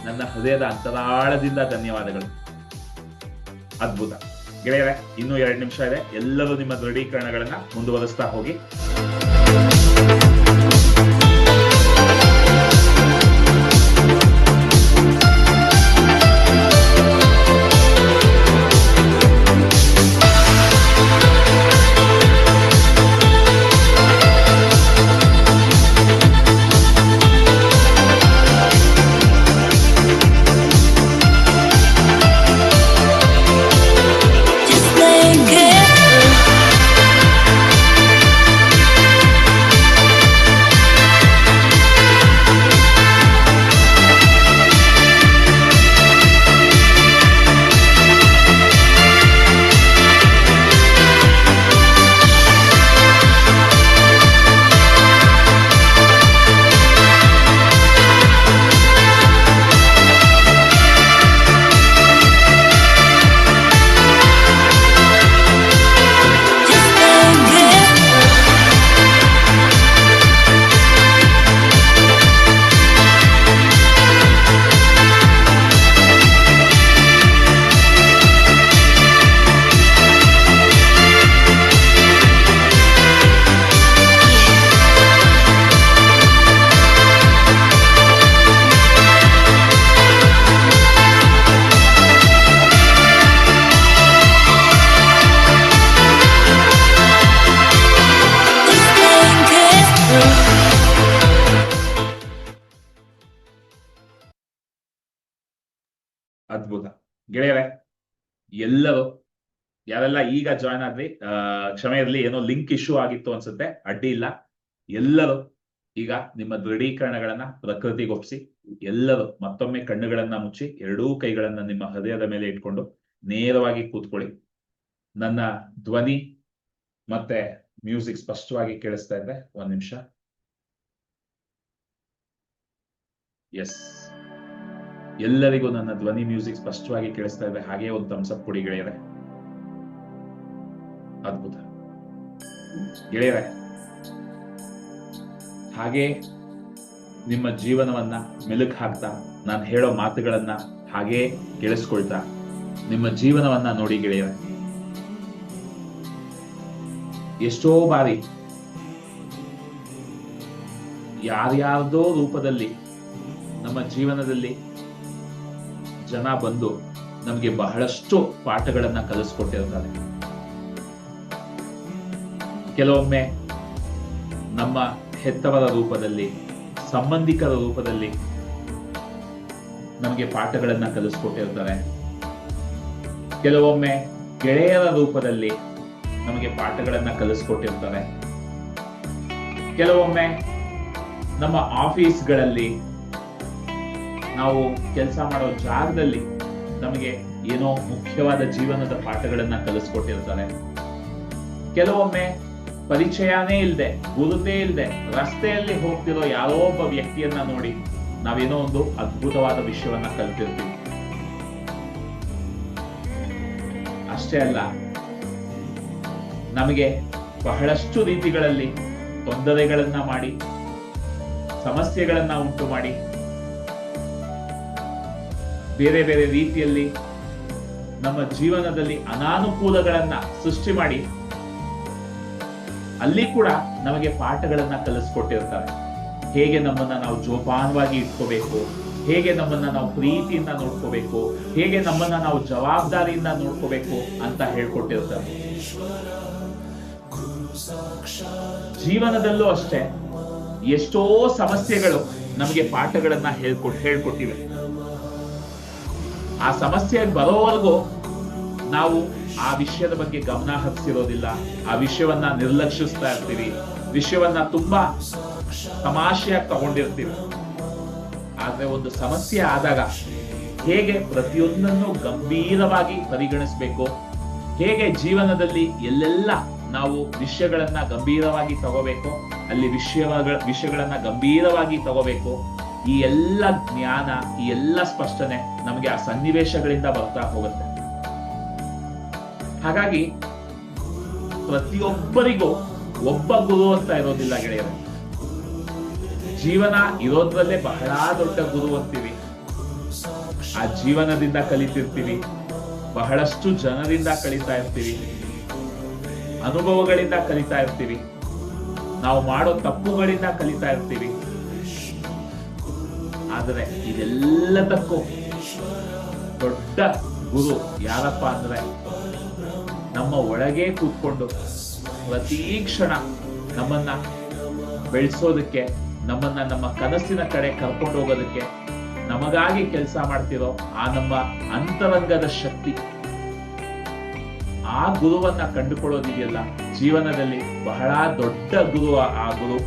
ನನ್ನ ಹೃದಯದ ಅಂತರಾಳದಿಂದ ಧನ್ಯವಾದಗಳು. ಅದ್ಭುತ ಗೆಳೆಯರೆ. ಇನ್ನೂ 2 ನಿಮಿಷ ಇದೆ. ಎಲ್ಲರೂ ನಿಮ್ಮ ದೃಢೀಕರಣಗಳನ್ನ ಮುಂದುವರಿಸ್ತಾ ಹೋಗಿ. ಅದ್ಭುತ ಗೆಳೆಯರೆ. ಎಲ್ಲರೂ ಯಾರೆಲ್ಲ ಈಗ ಜಾಯ್ನ್ ಆದ್ರಿ, ಕ್ಷಮೆ ಇರಲಿ, ಏನೋ ಲಿಂಕ್ ಇಶ್ಯೂ ಆಗಿತ್ತು ಅನ್ಸುತ್ತೆ, ಅಡ್ಡಿ ಇಲ್ಲ. ಎಲ್ಲರೂ ಈಗ ನಿಮ್ಮ ದೃಢೀಕರಣಗಳನ್ನ ಪ್ರಕೃತಿಗೊಪ್ಸಿ, ಎಲ್ಲರೂ ಮತ್ತೊಮ್ಮೆ ಕಣ್ಣುಗಳನ್ನ ಮುಚ್ಚಿ ಎರಡೂ ಕೈಗಳನ್ನ ನಿಮ್ಮ ಹೃದಯದ ಮೇಲೆ ಇಟ್ಕೊಂಡು ನೇರವಾಗಿ ಕೂತ್ಕೊಳ್ಳಿ. ನನ್ನ ಧ್ವನಿ ಮತ್ತೆ ಮ್ಯೂಸಿಕ್ ಸ್ಪಷ್ಟವಾಗಿ ಕೇಳಿಸ್ತಾ ಇದೆ. ಒಂದ್ ನಿಮಿಷ. ಎಸ್, ಎಲ್ಲರಿಗೂ ನನ್ನ ಧ್ವನಿ ಮ್ಯೂಸಿಕ್ ಸ್ಪಷ್ಟವಾಗಿ ಕೇಳಿಸ್ತಾ ಇದೆ. ಹಾಗೆ ಒಂದು ಥಮ್ಸಪ್ ಕೊಡಿ ಗೆಳೆಯರೆ. ಅದ್ಭುತ ಗೆಳೆಯರೆ. ಹಾಗೆ ನಿಮ್ಮ ಜೀವನವನ್ನ ಮೆಲುಕು ಹಾಕ್ತಾ, ನಾನು ಹೇಳೋ ಮಾತುಗಳನ್ನ ಹಾಗೇ ಕೇಳಿಸ್ಕೊಳ್ತಾ ನಿಮ್ಮ ಜೀವನವನ್ನ ನೋಡಿ ಗೆಳೆಯರೆ. ಎಷ್ಟೋ ಬಾರಿ ಯಾರ್ಯಾರ್ದೋ ರೂಪದಲ್ಲಿ ನಮ್ಮ ಜೀವನದಲ್ಲಿ ಜನ ಬಂದು ನಮಗೆ ಬಹಳಷ್ಟು ಪಾಠಗಳನ್ನ ಕಲಿಸ್ಕೊಟ್ಟಿರ್ತಾರೆ. ಕೆಲವೊಮ್ಮೆ ನಮ್ಮ ಹೆತ್ತವರ ರೂಪದಲ್ಲಿ, ಸಂಬಂಧಿಕರ ರೂಪದಲ್ಲಿ ನಮಗೆ ಪಾಠಗಳನ್ನ ಕಲಿಸ್ಕೊಟ್ಟಿರ್ತಾರೆ. ಕೆಲವೊಮ್ಮೆ ಗೆಳೆಯರ ರೂಪದಲ್ಲಿ ನಮಗೆ ಪಾಠಗಳನ್ನ ಕಲಿಸ್ಕೊಟ್ಟಿರ್ತಾರೆ. ಕೆಲವೊಮ್ಮೆ ನಮ್ಮ ಆಫೀಸ್ಗಳಲ್ಲಿ, ನಾವು ಕೆಲಸ ಮಾಡೋ ಜಾಗದಲ್ಲಿ ನಮಗೆ ಏನೋ ಮುಖ್ಯವಾದ ಜೀವನದ ಪಾಠಗಳನ್ನ ಕಲಿಸ್ಕೊಟ್ಟಿರ್ತಾರೆ. ಕೆಲವೊಮ್ಮೆ ಪರಿಚಯನೇ ಇಲ್ಲದೆ, ಗುರುತೇ ಇಲ್ಲದೆ ರಸ್ತೆಯಲ್ಲಿ ಹೋಗ್ತಿರೋ ಯಾರೋ ಒಬ್ಬ ವ್ಯಕ್ತಿಯನ್ನ ನೋಡಿ ನಾವೇನೋ ಒಂದು ಅದ್ಭುತವಾದ ವಿಷಯವನ್ನ ಕಲಿತಿರ್ತೀವಿ. ಅಷ್ಟೇ ಅಲ್ಲ, ನಮಗೆ ಬಹಳಷ್ಟು ರೀತಿಗಳಲ್ಲಿ ತೊಂದರೆಗಳನ್ನ ಮಾಡಿ, ಸಮಸ್ಯೆಗಳನ್ನ ಉಂಟು ಮಾಡಿ, ಬೇರೆ ಬೇರೆ ರೀತಿಯಲ್ಲಿ ನಮ್ಮ ಜೀವನದಲ್ಲಿ ಅನಾನುಕೂಲಗಳನ್ನ ಸೃಷ್ಟಿ ಮಾಡಿ ಅಲ್ಲಿ ಕೂಡ ನಮಗೆ ಪಾಠಗಳನ್ನ ಕಲಿಸ್ಕೊಟ್ಟಿರ್ತಾರೆ. ಹೇಗೆ ನಮ್ಮನ್ನ ನಾವು ಜೋಪಾನವಾಗಿ ಇಟ್ಕೋಬೇಕು, ಹೇಗೆ ನಮ್ಮನ್ನ ನಾವು ಪ್ರೀತಿಯಿಂದ ನೋಡ್ಕೋಬೇಕು, ಹೇಗೆ ನಮ್ಮನ್ನ ನಾವು ಜವಾಬ್ದಾರಿಯಿಂದ ನೋಡ್ಕೋಬೇಕು ಅಂತ ಹೇಳ್ಕೊಟ್ಟಿರ್ತಾರೆ. ಜೀವನದಲ್ಲೂ ಅಷ್ಟೇ ಎಷ್ಟೋ ಸಮಸ್ಯೆಗಳು ನಮಗೆ ಪಾಠಗಳನ್ನ ಹೇಳ್ಕೊಟ್ಟಿವೆ. ಆ ಸಮಸ್ಯೆ ಬರೋವರೆಗೂ ನಾವು ಆ ವಿಷಯದ ಬಗ್ಗೆ ಗಮನ ಹರಿಸಿರೋದಿಲ್ಲ, ಆ ವಿಷಯವನ್ನ ನಿರ್ಲಕ್ಷಿಸ್ತಾ ಇರ್ತೀವಿ, ವಿಷಯವನ್ನ ತುಂಬಾ ತಮಾಷೆಯಾಗಿ ತಗೊಂಡಿರ್ತೀವಿ. ಆದ್ರೆ ಒಂದು ಸಮಸ್ಯೆ ಆದಾಗ ಹೇಗೆ ಪ್ರತಿಯೊಂದನ್ನು ಗಂಭೀರವಾಗಿ ಪರಿಗಣಿಸಬೇಕು, ಹೇಗೆ ಜೀವನದಲ್ಲಿ ಎಲ್ಲೆಲ್ಲ ನಾವು ವಿಷಯಗಳನ್ನ ಗಂಭೀರವಾಗಿ ತಗೋಬೇಕು, ಅಲ್ಲಿ ವಿಷಯಗಳನ್ನ ಗಂಭೀರವಾಗಿ ತಗೋಬೇಕು, ಈ ಎಲ್ಲ ಜ್ಞಾನ, ಈ ಎಲ್ಲ ಸ್ಪಷ್ಟನೆ ನಮಗೆ ಆ ಸನ್ನಿವೇಶಗಳಿಂದ ಬರ್ತಾ ಹೋಗುತ್ತೆ. ಹಾಗಾಗಿ ಪ್ರತಿಯೊಬ್ಬರಿಗೂ ಒಬ್ಬ ಗುರು ಅಂತ ಇರೋದಿಲ್ಲ ಗೆಳೆಯರು. ಜೀವನ ಇರೋದ್ರಲ್ಲೇ ಬಹಳ ದೊಡ್ಡ ಗುರು ಅಂತೀವಿ. ಆ ಜೀವನದಿಂದ ಕಲಿತಿರ್ತೀವಿ, ಬಹಳಷ್ಟು ಜನರಿಂದ ಕಲಿತಾ ಇರ್ತೀವಿ, ಅನುಭವಗಳಿಂದ ಕಲಿತಾ ಇರ್ತೀವಿ, ನಾವು ಮಾಡೋ ತಪ್ಪುಗಳಿಂದ ಕಲಿತಾ ಇರ್ತೀವಿ. ಆದರೆ ಇದೆಲ್ಲದಕ್ಕೂ ದೊಡ್ಡ ಗುರು ಯಾರಪ್ಪ ಅಂದ್ರೆ ನಮ್ಮ ಒಳಗೆ ಕೂತ್ಕೊಂಡು ಪ್ರತಿ ಕ್ಷಣ ನಮ್ಮನ್ನ ಬೆಳೆಸೋದಕ್ಕೆ, ನಮ್ಮನ್ನ ನಮ್ಮ ಕನಸಿನ ಕಡೆ ಕರ್ಕೊಂಡು ಹೋಗೋದಕ್ಕೆ ನಮಗಾಗಿ ಕೆಲಸ ಮಾಡ್ತಿರೋ ಆ ನಮ್ಮ ಅಂತರಂಗದ ಶಕ್ತಿ, ಆ ಗುರುವನ್ನ ಕಂಡುಕೊಳ್ಳೋದಿದೆಯಲ್ಲ ಜೀವನದಲ್ಲಿ ಬಹಳ ದೊಡ್ಡ ಗುರು. ಆ ಗುರು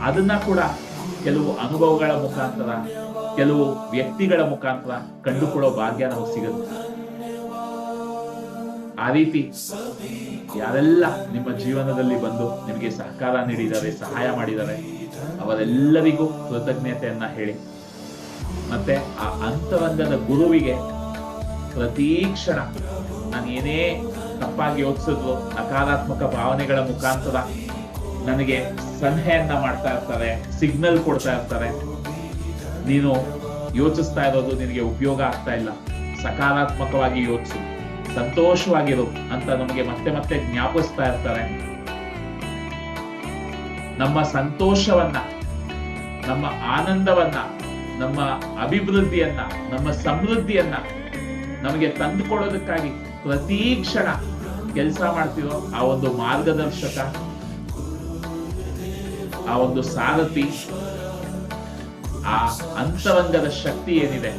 ಅದನ್ನ ಕೂಡ ಕೆಲವು ಅನುಭವಗಳ ಮುಖಾಂತರ, ಕೆಲವು ವ್ಯಕ್ತಿಗಳ ಮುಖಾಂತರ ಕಂಡುಕೊಳ್ಳೋ ಭಾಗ್ಯ ನಮಗೆ ಸಿಗುತ್ತೆ. ಆ ರೀತಿ ಯಾರೆಲ್ಲ ನಿಮ್ಮ ಜೀವನದಲ್ಲಿ ಬಂದು ನಿಮಗೆ ಸಹಕಾರ ನೀಡಿದ್ದಾರೆ, ಸಹಾಯ ಮಾಡಿದ್ದಾರೆ, ಅವರೆಲ್ಲರಿಗೂ ಕೃತಜ್ಞತೆಯನ್ನ ಹೇಳಿ. ಮತ್ತೆ ಆ ಅಂತರಂಗದ ಗುರುವಿಗೆ ಪ್ರತಿ ಕ್ಷಣ ನಾನು ಏನೇ ತಪ್ಪಾಗಿ ಯೋಚಿಸಿದ್ರು ನಕಾರಾತ್ಮಕ ಭಾವನೆಗಳ ಮುಖಾಂತರ ನನಗೆ ಸಲಹೆಯನ್ನ ಮಾಡ್ತಾ ಇರ್ತಾರೆ, ಸಿಗ್ನಲ್ ಕೊಡ್ತಾ ಇರ್ತಾರೆ. ನೀನು ಯೋಚಿಸ್ತಾ ಇರೋದು ನಿನಗೆ ಉಪಯೋಗ ಆಗ್ತಾ ಇಲ್ಲ, ಸಕಾರಾತ್ಮಕವಾಗಿ ಯೋಚಿಸು, ಸಂತೋಷವಾಗಿರು ಅಂತ ನಮಗೆ ಮತ್ತೆ ಮತ್ತೆ ಜ್ಞಾಪಿಸ್ತಾ ಇರ್ತಾರೆ. ನಮ್ಮ ಸಂತೋಷವನ್ನ, ನಮ್ಮ ಆನಂದವನ್ನ, ನಮ್ಮ ಅಭಿವೃದ್ಧಿಯನ್ನ, ನಮ್ಮ ಸಮೃದ್ಧಿಯನ್ನ ನಮಗೆ ತಂದುಕೊಡೋದಕ್ಕಾಗಿ ಪ್ರತಿ ಕ್ಷಣ ಕೆಲಸ ಮಾಡ್ತಿರೋ ಆ ಒಂದು ಮಾರ್ಗದರ್ಶಕ, ಆ ಒಂದು ಸಾರಥಿ, ಆ ಅಂತರಂಗದ ಶಕ್ತಿ ಏನಿದೆ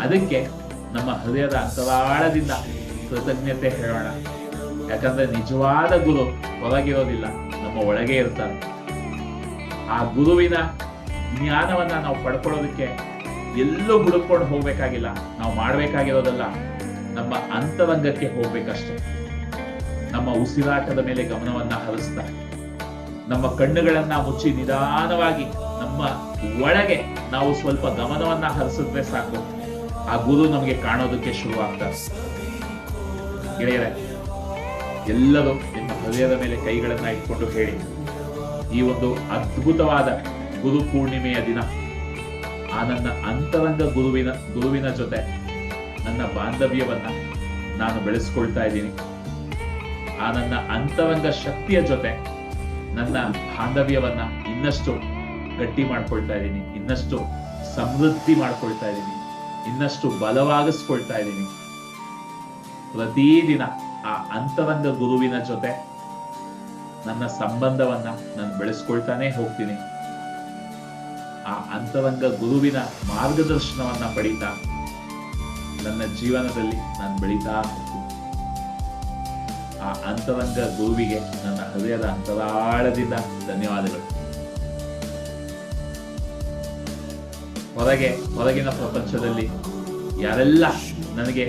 ಅದಕ್ಕೆ ನಮ್ಮ ಹೃದಯದ ಅಂತರಾಳದಿಂದ ಕೃತಜ್ಞತೆ ಹೇಳೋಣ. ಯಾಕಂದ್ರೆ ನಿಜವಾದ ಗುರು ಹೊರಗಿರೋದಿಲ್ಲ, ನಮ್ಮ ಒಳಗೆ ಇರ್ತಾರೆ. ಆ ಗುರುವಿನ ಜ್ಞಾನವನ್ನ ನಾವು ಪಡ್ಕೊಳ್ಳೋದಕ್ಕೆ ಎಲ್ಲೂ ಹುಡುಕೊಂಡು ಹೋಗ್ಬೇಕಾಗಿಲ್ಲ. ನಾವು ಮಾಡ್ಬೇಕಾಗಿರೋದಲ್ಲ, ನಮ್ಮ ಅಂತರಂಗಕ್ಕೆ ಹೋಗ್ಬೇಕಷ್ಟೆ. ನಮ್ಮ ಉಸಿರಾಟದ ಮೇಲೆ ಗಮನವನ್ನ ಹರಿಸ್ತಾ, ನಮ್ಮ ಕಣ್ಣುಗಳನ್ನ ಮುಚ್ಚಿ ನಿಧಾನವಾಗಿ ನಮ್ಮ ಒಳಗೆ ನಾವು ಸ್ವಲ್ಪ ಗಮನವನ್ನ ಹರಿಸಿದ್ರೆ ಸಾಕು, ಆ ಗುರು ನಮಗೆ ಕಾಣೋದಕ್ಕೆ ಶುರು ಆಗ್ತಾರೆ. ಗೆಳೆಯರೆ, ಎಲ್ಲರೂ ನಿಮ್ಮ ಹೃದಯದ ಮೇಲೆ ಕೈಗಳನ್ನ ಇಟ್ಕೊಂಡು ಹೇಳಿ, ಈ ಒಂದು ಅದ್ಭುತವಾದ ಗುರು ಪೂರ್ಣಿಮೆಯ ದಿನ ಆ ನನ್ನ ಅಂತರಂಗ ಗುರುವಿನ ಜೊತೆ ನನ್ನ ಬಾಂಧವ್ಯವನ್ನ ನಾನು ಬೆಳೆಸ್ಕೊಳ್ತಾ ಇದ್ದೀನಿ. ಆ ನನ್ನ ಅಂತರಂಗ ಶಕ್ತಿಯ ಜೊತೆ ನನ್ನ ಬಾಂಧವ್ಯವನ್ನ ಇನ್ನಷ್ಟು ಗಟ್ಟಿ ಮಾಡ್ಕೊಳ್ತಾ ಇದ್ದೀನಿ, ಇನ್ನಷ್ಟು ಸಮೃದ್ಧಿ ಮಾಡ್ಕೊಳ್ತಾ ಇದ್ದೀನಿ, ಇನ್ನಷ್ಟು ಬಲವಾಗಿಸ್ಕೊಳ್ತಾ ಇದ್ದೀನಿ. ಪ್ರತಿದಿನ ಆ ಅಂತರಂಗ ಗುರುವಿನ ಜೊತೆ ನನ್ನ ಸಂಬಂಧವನ್ನ ನಾನು ಬೆಳೆಸ್ಕೊಳ್ತಾನೆ ಹೋಗ್ತೀನಿ. ಆ ಅಂತರಂಗ ಗುರುವಿನ ಮಾರ್ಗದರ್ಶನವನ್ನ ಪಡೀತಾ ನನ್ನ ಜೀವನದಲ್ಲಿ ನಾನು ಬೆಳೀತಾ ಹೋಗ್ತೀನಿ. ಆ ಅಂತರಂಗ ಗುರುವಿಗೆ ನನ್ನ ಹೃದಯದ ಅಂತರಾಳದಿಂದ ಧನ್ಯವಾದಗಳು. ಹೊರಗಿನ ಪ್ರಪಂಚದಲ್ಲಿ ಯಾರೆಲ್ಲ ನನಗೆ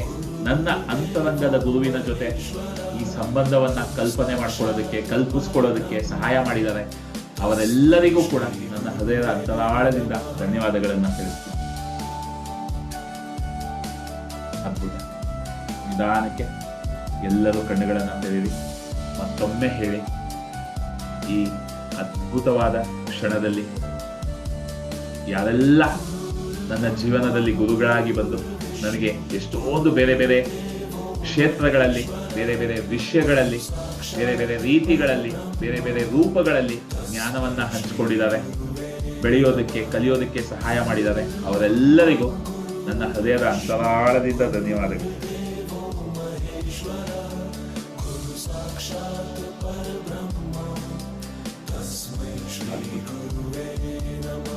ನನ್ನ ಅಂತರಂಗದ ಗುರುವಿನ ಜೊತೆ ಈ ಸಂಬಂಧವನ್ನ ಕಲ್ಪಿಸ್ಕೊಳ್ಳೋದಕ್ಕೆ ಸಹಾಯ ಮಾಡಿದ್ದಾರೆ, ಅವರೆಲ್ಲರಿಗೂ ಕೂಡ ನನ್ನ ಹೃದಯದ ಅಂತರಾಳದಿಂದ ಧನ್ಯವಾದಗಳನ್ನ ತಿಳಿಸ್ತೀನಿ. ಅದ್ಭುತ. ನಿಧಾನಕ್ಕೆ ಎಲ್ಲರೂ ಕಣ್ಣುಗಳನ್ನ ತೆರೆಯಿರಿ. ಮತ್ತೊಮ್ಮೆ ಹೇಳಿ, ಈ ಅದ್ಭುತವಾದ ಕ್ಷಣದಲ್ಲಿ ಯಾರೆಲ್ಲ ನನ್ನ ಜೀವನದಲ್ಲಿ ಗುರುಗಳಾಗಿ ಬಂದು ನನಗೆ ಎಷ್ಟೊಂದು ಬೇರೆ ಬೇರೆ ಕ್ಷೇತ್ರಗಳಲ್ಲಿ, ಬೇರೆ ಬೇರೆ ವಿಷಯಗಳಲ್ಲಿ, ಬೇರೆ ಬೇರೆ ರೀತಿಗಳಲ್ಲಿ, ಬೇರೆ ಬೇರೆ ರೂಪಗಳಲ್ಲಿ ಜ್ಞಾನವನ್ನ ಹಂಚಿಕೊಂಡಿದ್ದಾರೆ, ಬೆಳೆಯೋದಕ್ಕೆ ಕಲಿಯೋದಕ್ಕೆ ಸಹಾಯ ಮಾಡಿದ್ದಾರೆ, ಅವರೆಲ್ಲರಿಗೂ ನನ್ನ ಹೃದಯದ ಅಂತರಾಳದಿಂದ ಧನ್ಯವಾದಗಳು.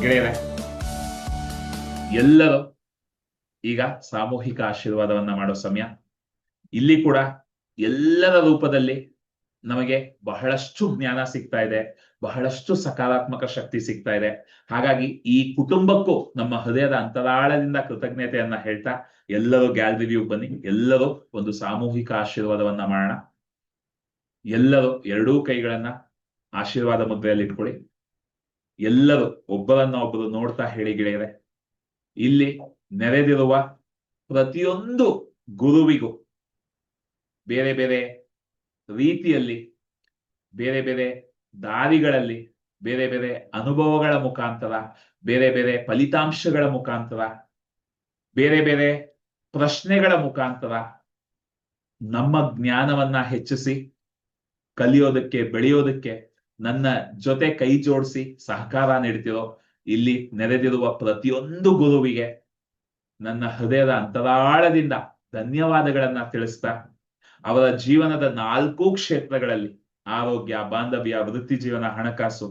ಗೆಳೆಯರೆ, ಎಲ್ಲರೂ ಈಗ ಸಾಮೂಹಿಕ ಆಶೀರ್ವಾದವನ್ನ ಮಾಡೋ ಸಮಯ. ಇಲ್ಲಿ ಕೂಡ ಎಲ್ಲರ ರೂಪದಲ್ಲಿ ನಮಗೆ ಬಹಳಷ್ಟು ಜ್ಞಾನ ಸಿಗ್ತಾ ಇದೆ, ಬಹಳಷ್ಟು ಸಕಾರಾತ್ಮಕ ಶಕ್ತಿ ಸಿಗ್ತಾ ಇದೆ. ಹಾಗಾಗಿ ಈ ಕುಟುಂಬಕ್ಕೂ ನಮ್ಮ ಹೃದಯದ ಅಂತರಾಳದಿಂದ ಕೃತಜ್ಞತೆಯನ್ನ ಹೇಳ್ತಾ ಎಲ್ಲರೂ ಗ್ಯಾಲರಿ ವ್ಯೂ ಬನ್ನಿ. ಎಲ್ಲರೂ ಒಂದು ಸಾಮೂಹಿಕ ಆಶೀರ್ವಾದವನ್ನ ಮಾಡೋಣ. ಎಲ್ಲರೂ ಎರಡೂ ಕೈಗಳನ್ನ ಆಶೀರ್ವಾದ ಮುದ್ರೆಯಲ್ಲಿ ಇಟ್ಕೊಳ್ಳಿ. ಎಲ್ಲರೂ ಒಬ್ಬರನ್ನ ಒಬ್ಬರು ನೋಡ್ತಾ ಹೇಳಿ, ಗೆಳೆಯರೆ, ಇಲ್ಲಿ ನೆರೆದಿರುವ ಪ್ರತಿಯೊಂದು ಗುರುವಿಗೂ ಬೇರೆ ಬೇರೆ ರೀತಿಯಲ್ಲಿ, ಬೇರೆ ಬೇರೆ ದಾರಿಗಳಲ್ಲಿ, ಬೇರೆ ಬೇರೆ ಅನುಭವಗಳ ಮುಖಾಂತರ, ಬೇರೆ ಬೇರೆ ಫಲಿತಾಂಶಗಳ ಮುಖಾಂತರ, ಬೇರೆ ಬೇರೆ ಪ್ರಶ್ನೆಗಳ ಮುಖಾಂತರ ನಮ್ಮ ಜ್ಞಾನವನ್ನ ಹೆಚ್ಚಿಸಿ ಕಲಿಯೋದಕ್ಕೆ, ಬೆಳೆಯೋದಕ್ಕೆ ನನ್ನ ಜೊತೆ ಕೈ ಜೋಡಿಸಿ ಸಹಕಾರ ನೀಡ್ತಿರೋ ಇಲ್ಲಿ ನೆರೆದಿರುವ ಪ್ರತಿಯೊಂದು ಗುರುವಿಗೆ ನನ್ನ ಹೃದಯದ ಅಂತರಾಳದಿಂದ ಧನ್ಯವಾದಗಳನ್ನ ತಿಳಿಸ್ತಾ, ಅವರ ಜೀವನದ 4 ಕ್ಷೇತ್ರಗಳಲ್ಲಿ, ಆರೋಗ್ಯ, ಬಾಂಧವ್ಯ, ವೃತ್ತಿ ಜೀವನ, ಹಣಕಾಸು,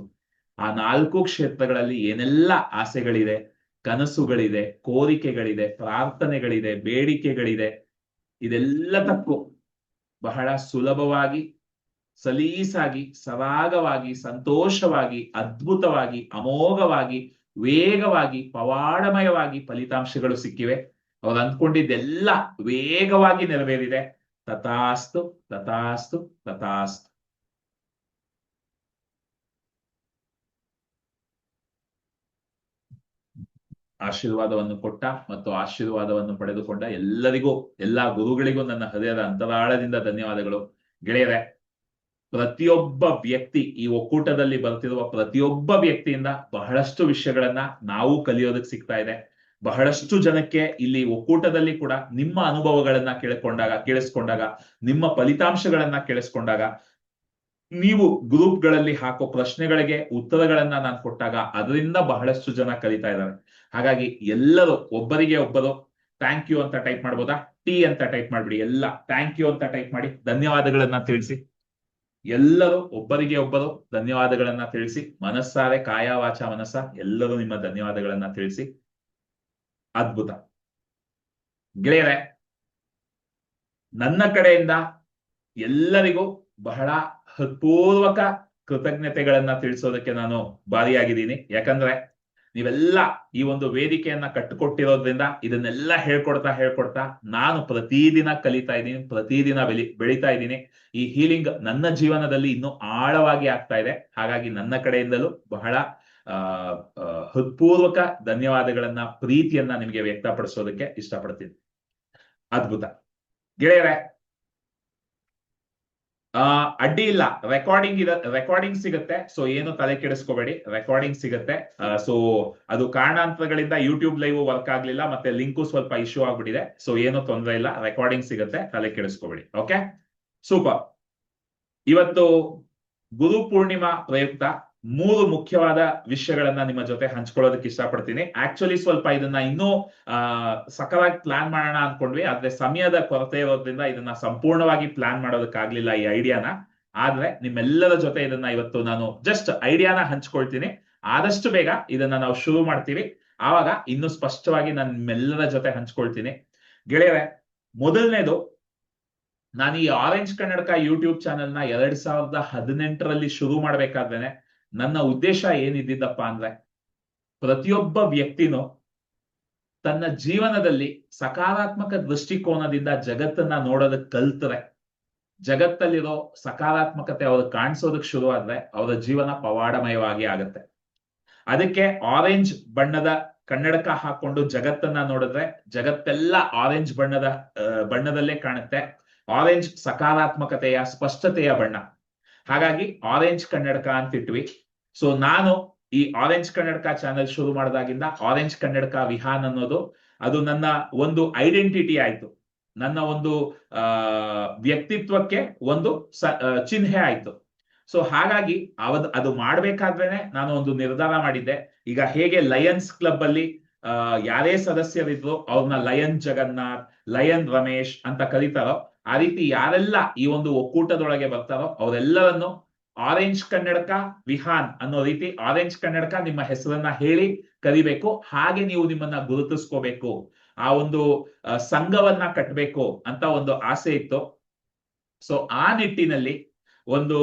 ಆ 4 ಕ್ಷೇತ್ರಗಳಲ್ಲಿ ಏನೆಲ್ಲ ಆಸೆಗಳಿದೆ, ಕನಸುಗಳಿದೆ, ಕೋರಿಕೆಗಳಿದೆ, ಪ್ರಾರ್ಥನೆಗಳಿದೆ, ಬೇಡಿಕೆಗಳಿದೆ, ಇದೆಲ್ಲದಕ್ಕೂ ಬಹಳ ಸುಲಭವಾಗಿ, ಸಲೀಸಾಗಿ, ಸರಾಗವಾಗಿ, ಸಂತೋಷವಾಗಿ, ಅದ್ಭುತವಾಗಿ, ಅಮೋಘವಾಗಿ, ವೇಗವಾಗಿ, ಪವಾಡಮಯವಾಗಿ ಫಲಿತಾಂಶಗಳು ಸಿಕ್ಕಿವೆ. ಅವ್ರು ಅಂದ್ಕೊಂಡಿದ್ದೆಲ್ಲ ವೇಗವಾಗಿ ನೆರವೇರಿದೆ. ತಥಾಸ್ತು, ತಥಾಸ್ತು, ತಥಾಸ್ತು. ಆಶೀರ್ವಾದವನ್ನು ಕೊಟ್ಟ ಮತ್ತು ಆಶೀರ್ವಾದವನ್ನು ಪಡೆದುಕೊಂಡ ಎಲ್ಲರಿಗೂ, ಎಲ್ಲಾ ಗುರುಗಳಿಗೂ ನನ್ನ ಹೃದಯದ ಅಂತರಾಳದಿಂದ ಧನ್ಯವಾದಗಳು. ಗೆಳೆಯರೆ, ಪ್ರತಿಯೊಬ್ಬ ವ್ಯಕ್ತಿ, ಈ ಒಕ್ಕೂಟದಲ್ಲಿ ಬರ್ತಿರುವ ಪ್ರತಿಯೊಬ್ಬ ವ್ಯಕ್ತಿಯಿಂದ ಬಹಳಷ್ಟು ವಿಷಯಗಳನ್ನ ನಾವು ಕಲಿಯೋದಕ್ಕೆ ಸಿಗ್ತಾ ಇದೆ. ಬಹಳಷ್ಟು ಜನಕ್ಕೆ ಇಲ್ಲಿ ಒಕ್ಕೂಟದಲ್ಲಿ ಕೂಡ ನಿಮ್ಮ ಅನುಭವಗಳನ್ನ ಕೇಳಿಸ್ಕೊಂಡಾಗ, ನಿಮ್ಮ ಫಲಿತಾಂಶಗಳನ್ನ ಕೇಳಿಸ್ಕೊಂಡಾಗ, ನೀವು ಗ್ರೂಪ್ಗಳಲ್ಲಿ ಹಾಕೋ ಪ್ರಶ್ನೆಗಳಿಗೆ ಉತ್ತರಗಳನ್ನ ನಾನು ಕೊಟ್ಟಾಗ ಅದರಿಂದ ಬಹಳಷ್ಟು ಜನ ಕಲಿತಾ ಇದ್ದಾರೆ. ಹಾಗಾಗಿ ಎಲ್ಲರೂ ಒಬ್ಬರಿಗೆ ಒಬ್ಬರು ಥ್ಯಾಂಕ್ ಯು ಅಂತ ಟೈಪ್ ಮಾಡ್ಬೋದಾ? ಟಿ ಅಂತ ಟೈಪ್ ಮಾಡ್ಬಿಡಿ. ಎಲ್ಲ ಥ್ಯಾಂಕ್ ಯು ಅಂತ ಟೈಪ್ ಮಾಡಿ, ಧನ್ಯವಾದಗಳನ್ನ ತಿಳಿಸಿ. ಎಲ್ಲರೂ ಒಬ್ಬರಿಗೆ ಒಬ್ಬರು ಧನ್ಯವಾದಗಳನ್ನ ತಿಳಿಸಿ, ಮನಸ್ಸಾರೆ ಕಾಯ ವಾಚ ಮನಸ್ಸ ಎಲ್ಲರೂ ನಿಮ್ಮ ಧನ್ಯವಾದಗಳನ್ನ ತಿಳಿಸಿ. ಅದ್ಭುತ ಗೆಳೆಯರೆ, ನನ್ನ ಕಡೆಯಿಂದ ಎಲ್ಲರಿಗೂ ಬಹಳ ಹೃತ್ಪೂರ್ವಕ ಕೃತಜ್ಞತೆಗಳನ್ನ ತಿಳಿಸೋದಕ್ಕೆ ನಾನು ಭಾರಿಯಾಗಿದ್ದೀನಿ. ಯಾಕಂದ್ರೆ ನೀವೆಲ್ಲ ಈ ಒಂದು ವೇದಿಕೆಯನ್ನ ಕಟ್ಟಿಕೊಟ್ಟಿರೋದ್ರಿಂದ ಇದನ್ನೆಲ್ಲ ಹೇಳ್ಕೊಡ್ತಾ ನಾನು ಪ್ರತಿದಿನ ಕಲಿತಾ ಇದ್ದೀನಿ, ಪ್ರತಿದಿನ ಬೆಳೀತಾ ಇದ್ದೀನಿ. ಈ ಹೀಲಿಂಗ್ ನನ್ನ ಜೀವನದಲ್ಲಿ ಇನ್ನೂ ಆಳವಾಗಿ ಆಗ್ತಾ ಇದೆ. ಹಾಗಾಗಿ ನನ್ನ ಕಡೆಯಿಂದಲೂ ಬಹಳ ಹೃತ್ಪೂರ್ವಕ ಧನ್ಯವಾದಗಳನ್ನ, ಪ್ರೀತಿಯನ್ನ ನಿಮಗೆ ವ್ಯಕ್ತಪಡಿಸೋದಕ್ಕೆ ಇಷ್ಟಪಡ್ತೀನಿ. ಅದ್ಭುತ ಗೆಳೆಯರೆ, ಅಡ್ಡಿ ಇಲ್ಲ, ರೆಕಾರ್ಡಿಂಗ್ ಸಿಗುತ್ತೆ. ಸೊ ಏನು ತಲೆ ಕೆಡಿಸ್ಕೋಬೇಡಿ, ರೆಕಾರ್ಡಿಂಗ್ ಸಿಗುತ್ತೆ. ಸೊ ಅದು ಕಾರಣಾಂತರಗಳಿಂದ ಯೂಟ್ಯೂಬ್ ಲೈವ್ ವರ್ಕ್ ಆಗ್ಲಿಲ್ಲ, ಮತ್ತೆ ಲಿಂಕು ಸ್ವಲ್ಪ ಇಶ್ಯೂ ಆಗ್ಬಿಟ್ಟಿದೆ. ಸೊ ಏನು ತೊಂದರೆ ಇಲ್ಲ, ರೆಕಾರ್ಡಿಂಗ್ ಸಿಗುತ್ತೆ, ತಲೆ ಕೆಡಿಸ್ಕೋಬೇಡಿ. Okay, super. ಇವತ್ತು ಗುರು ಪೂರ್ಣಿಮಾ ಪ್ರಯುಕ್ತ 3 ಮುಖ್ಯವಾದ ವಿಷಯಗಳನ್ನ ನಿಮ್ಮ ಜೊತೆ ಹಂಚ್ಕೊಳ್ಳೋದಕ್ಕೆ ಇಷ್ಟಪಡ್ತೀನಿ. ಆಕ್ಚುಲಿ ಸ್ವಲ್ಪ ಇದನ್ನ ಇನ್ನೂ ಸಕಲಾಗಿ ಪ್ಲಾನ್ ಮಾಡೋಣ ಅನ್ಕೊಂಡ್ವಿ, ಆದ್ರೆ ಸಮಯದ ಕೊರತೆ ಇರೋದ್ರಿಂದ ಇದನ್ನ ಸಂಪೂರ್ಣವಾಗಿ ಪ್ಲಾನ್ ಮಾಡೋದಕ್ಕಾಗ್ಲಿಲ್ಲ ಈ ಐಡಿಯಾನ. ಆದ್ರೆ ನಿಮ್ಮೆಲ್ಲರ ಜೊತೆ ಇದನ್ನ ಇವತ್ತು ನಾನು ಜಸ್ಟ್ ಐಡಿಯಾನ ಹಂಚ್ಕೊಳ್ತೀನಿ. ಆದಷ್ಟು ಬೇಗ ಇದನ್ನ ನಾವು ಶುರು ಮಾಡ್ತೀವಿ, ಆವಾಗ ಇನ್ನೂ ಸ್ಪಷ್ಟವಾಗಿ ನಾನು ನಿಮ್ಮೆಲ್ಲರ ಜೊತೆ ಹಂಚ್ಕೊಳ್ತೀನಿ. ಗೆಳೆಯರೆ, ಮೊದಲನೇದು, ನಾನು ಈ ಆರೆಂಜ್ ಕನ್ನಡಕ ಯೂಟ್ಯೂಬ್ ಚಾನೆಲ್ನ 2018ರಲ್ಲಿ ಶುರು ಮಾಡ್ಬೇಕಾದ್ರೇನೆ ನನ್ನ ಉದ್ದೇಶ ಏನಿದ್ದಿದ್ದಪ್ಪ ಅಂದ್ರೆ, ಪ್ರತಿಯೊಬ್ಬ ವ್ಯಕ್ತಿನೂ ತನ್ನ ಜೀವನದಲ್ಲಿ ಸಕಾರಾತ್ಮಕ ದೃಷ್ಟಿಕೋನದಿಂದ ಜಗತ್ತನ್ನ ನೋಡೋದಕ್ಕೆ ಕಲ್ತರೆ, ಜಗತ್ತಲ್ಲಿರೋ ಸಕಾರಾತ್ಮಕತೆ ಅವ್ರಿಗೆ ಕಾಣಿಸೋದಕ್ಕೆ ಶುರು ಆದ್ರೆ ಅವರ ಜೀವನ ಪವಾಡಮಯವಾಗಿ ಆಗತ್ತೆ. ಅದಕ್ಕೆ ಆರೆಂಜ್ ಬಣ್ಣದ ಕನ್ನಡಕ ಹಾಕೊಂಡು ಜಗತ್ತನ್ನ ನೋಡಿದ್ರೆ ಜಗತ್ತೆಲ್ಲ ಆರೆಂಜ್ ಬಣ್ಣದಲ್ಲೇ ಕಾಣುತ್ತೆ. ಆರೆಂಜ್ ಸಕಾರಾತ್ಮಕತೆಯ, ಸ್ಪಷ್ಟತೆಯ ಬಣ್ಣ. ಹಾಗಾಗಿ ಆರೆಂಜ್ ಕನ್ನಡಕ ಅಂತಿಟ್ವಿ. ಸೊ ನಾನು ಈ ಆರೆಂಜ್ ಕನ್ನಡಕ ಚಾನೆಲ್ ಶುರು ಮಾಡಿದಾಗಿಂದ ಆರೆಂಜ್ ಕನ್ನಡಕ ವಿಹಾನ್ ಅನ್ನೋದು ಅದು ನನ್ನ ಒಂದು ಐಡೆಂಟಿಟಿ ಆಯ್ತು, ನನ್ನ ಒಂದು ವ್ಯಕ್ತಿತ್ವಕ್ಕೆ ಒಂದು ಚಿಹ್ನೆ ಆಯ್ತು. ಸೊ ಹಾಗಾಗಿ ಅದು ಮಾಡ್ಬೇಕಾದ್ರೇನೆ ನಾನು ಒಂದು ನಿರ್ಧಾರ ಮಾಡಿದ್ದೆ. ಈಗ ಹೇಗೆ ಲಯನ್ಸ್ ಕ್ಲಬ್ ಅಲ್ಲಿ ಯಾರೇ ಸದಸ್ಯರಿದ್ರು ಅವ್ರನ್ನ ಲಯನ್ ಜಗನ್ನಾಥ್, ಲಯನ್ ರಮೇಶ್ ಅಂತ ಕರೀತಾರೋ, ಆ ರೀತಿ ಯಾರೆಲ್ಲ ಈ ಒಂದು ಒಕ್ಕೂಟದೊಳಗೆ ಬರ್ತಾರೋ ಅವರೆಲ್ಲರನ್ನು ಆರೆಂಜ್ ಕನ್ನಡಕ ವಿಹಾನ್ ಅನ್ನೋ ರೀತಿ ಆರೆಂಜ್ ಕನ್ನಡಕ ನಿಮ್ಮ ಹೆಸರನ್ನ ಹೇಳಿ ಕರಿಬೇಕು. ಹಾಗೆ ನೀವು ನಿಮ್ಮನ್ನ ಗುರುತಿಸ್ಕೋಬೇಕು, ಆ ಒಂದು ಸಂಘವನ್ನ ಕಟ್ಟಬೇಕು ಅಂತ ಒಂದು ಆಸೆ ಇತ್ತು. ಸೊ ಆ ನಿಟ್ಟಿನಲ್ಲಿ ಒಂದು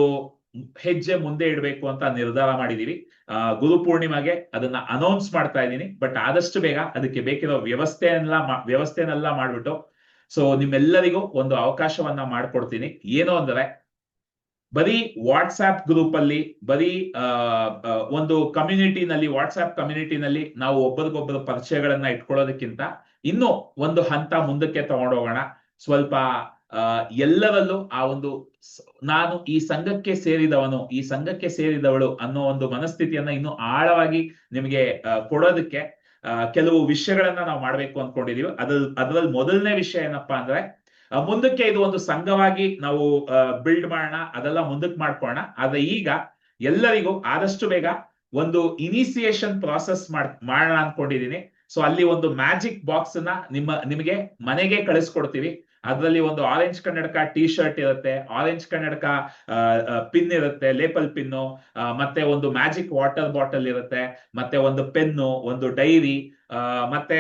ಹೆಜ್ಜೆ ಮುಂದೆ ಇಡಬೇಕು ಅಂತ ನಿರ್ಧಾರ ಮಾಡಿದೀವಿ. ಗುರು ಪೂರ್ಣಿಮೆಗೆ ಅದನ್ನ ಅನೌನ್ಸ್ ಮಾಡ್ತಾ ಇದ್ದೀನಿ. ಬಟ್ ಆದಷ್ಟು ಬೇಗ ಅದಕ್ಕೆ ಬೇಕಿರೋ ವ್ಯವಸ್ಥೆನೆಲ್ಲ ಮಾಡ್ಬಿಟ್ಟು ಸೊ ನಿಮ್ಮೆಲ್ಲರಿಗೂ ಒಂದು ಅವಕಾಶವನ್ನ ಮಾಡ್ಕೊಡ್ತೀನಿ. ಏನು ಅಂದ್ರೆ, ಬರೀ ವಾಟ್ಸ್ಆಪ್ ಗ್ರೂಪ್ ಅಲ್ಲಿ, ಬರೀ ಒಂದು ಕಮ್ಯುನಿಟಿನಲ್ಲಿ, ವಾಟ್ಸ್ಆಪ್ ಕಮ್ಯುನಿಟಿನಲ್ಲಿ ನಾವು ಒಬ್ಬರಿಗೊಬ್ಬರು ಪರಿಚಯಗಳನ್ನ ಇಟ್ಕೊಳ್ಳೋದಕ್ಕಿಂತ ಇನ್ನೂ ಒಂದು ಹಂತ ಮುಂದಕ್ಕೆ ತಗೊಂಡೋಗೋಣ. ಸ್ವಲ್ಪ ಎಲ್ಲರಲ್ಲೂ ಆ ಒಂದು ನಾನು ಈ ಸಂಘಕ್ಕೆ ಸೇರಿದವನು, ಈ ಸಂಘಕ್ಕೆ ಸೇರಿದವಳು ಅನ್ನೋ ಒಂದು ಮನಸ್ಥಿತಿಯನ್ನ ಇನ್ನೂ ಆಳವಾಗಿ ನಿಮಗೆ ಕೊಡೋದಕ್ಕೆ ಕೆಲವು ವಿಷಯಗಳನ್ನ ನಾವು ಮಾಡ್ಬೇಕು ಅನ್ಕೊಂಡಿದೀವಿ. ಅದ್ರಲ್ಲಿ ಮೊದಲನೇ ವಿಷಯ ಏನಪ್ಪಾ ಅಂದ್ರೆ, ಮುಂದಕ್ಕೆ ಇದು ಒಂದು ಸಂಘವಾಗಿ ನಾವು ಬಿಲ್ಡ್ ಮಾಡೋಣ, ಅದೆಲ್ಲ ಮುಂದಕ್ಕೆ ಮಾಡ್ಕೊಳ್ಳೋಣ. ಆದ್ರೆ ಈಗ ಎಲ್ಲರಿಗೂ ಆದಷ್ಟು ಬೇಗ ಒಂದು ಇನಿಸಿಯೇಷನ್ ಪ್ರಾಸೆಸ್ ಮಾಡೋಣ ಅನ್ಕೊಂಡಿದೀನಿ. ಸೊ ಅಲ್ಲಿ ಒಂದು ಮ್ಯಾಜಿಕ್ ಬಾಕ್ಸ್ ನ ನಿಮಗೆ ಮನೆಗೆ ಕಳಿಸ್ಕೊಡ್ತೀವಿ. ಅದರಲ್ಲಿ ಒಂದು ಆರೆಂಜ್ ಕನ್ನಡಕ ಟಿ ಶರ್ಟ್ ಇರುತ್ತೆ, ಆರೆಂಜ್ ಕನ್ನಡಕ ಪಿನ್ ಇರುತ್ತೆ, ಲೇಪಲ್ ಪಿನ್ನು, ಮತ್ತೆ ಒಂದು ಮ್ಯಾಜಿಕ್ ವಾಟರ್ ಬಾಟಲ್ ಇರುತ್ತೆ, ಮತ್ತೆ ಒಂದು ಪೆನ್ನು, ಒಂದು ಡೈರಿ, ಮತ್ತೆ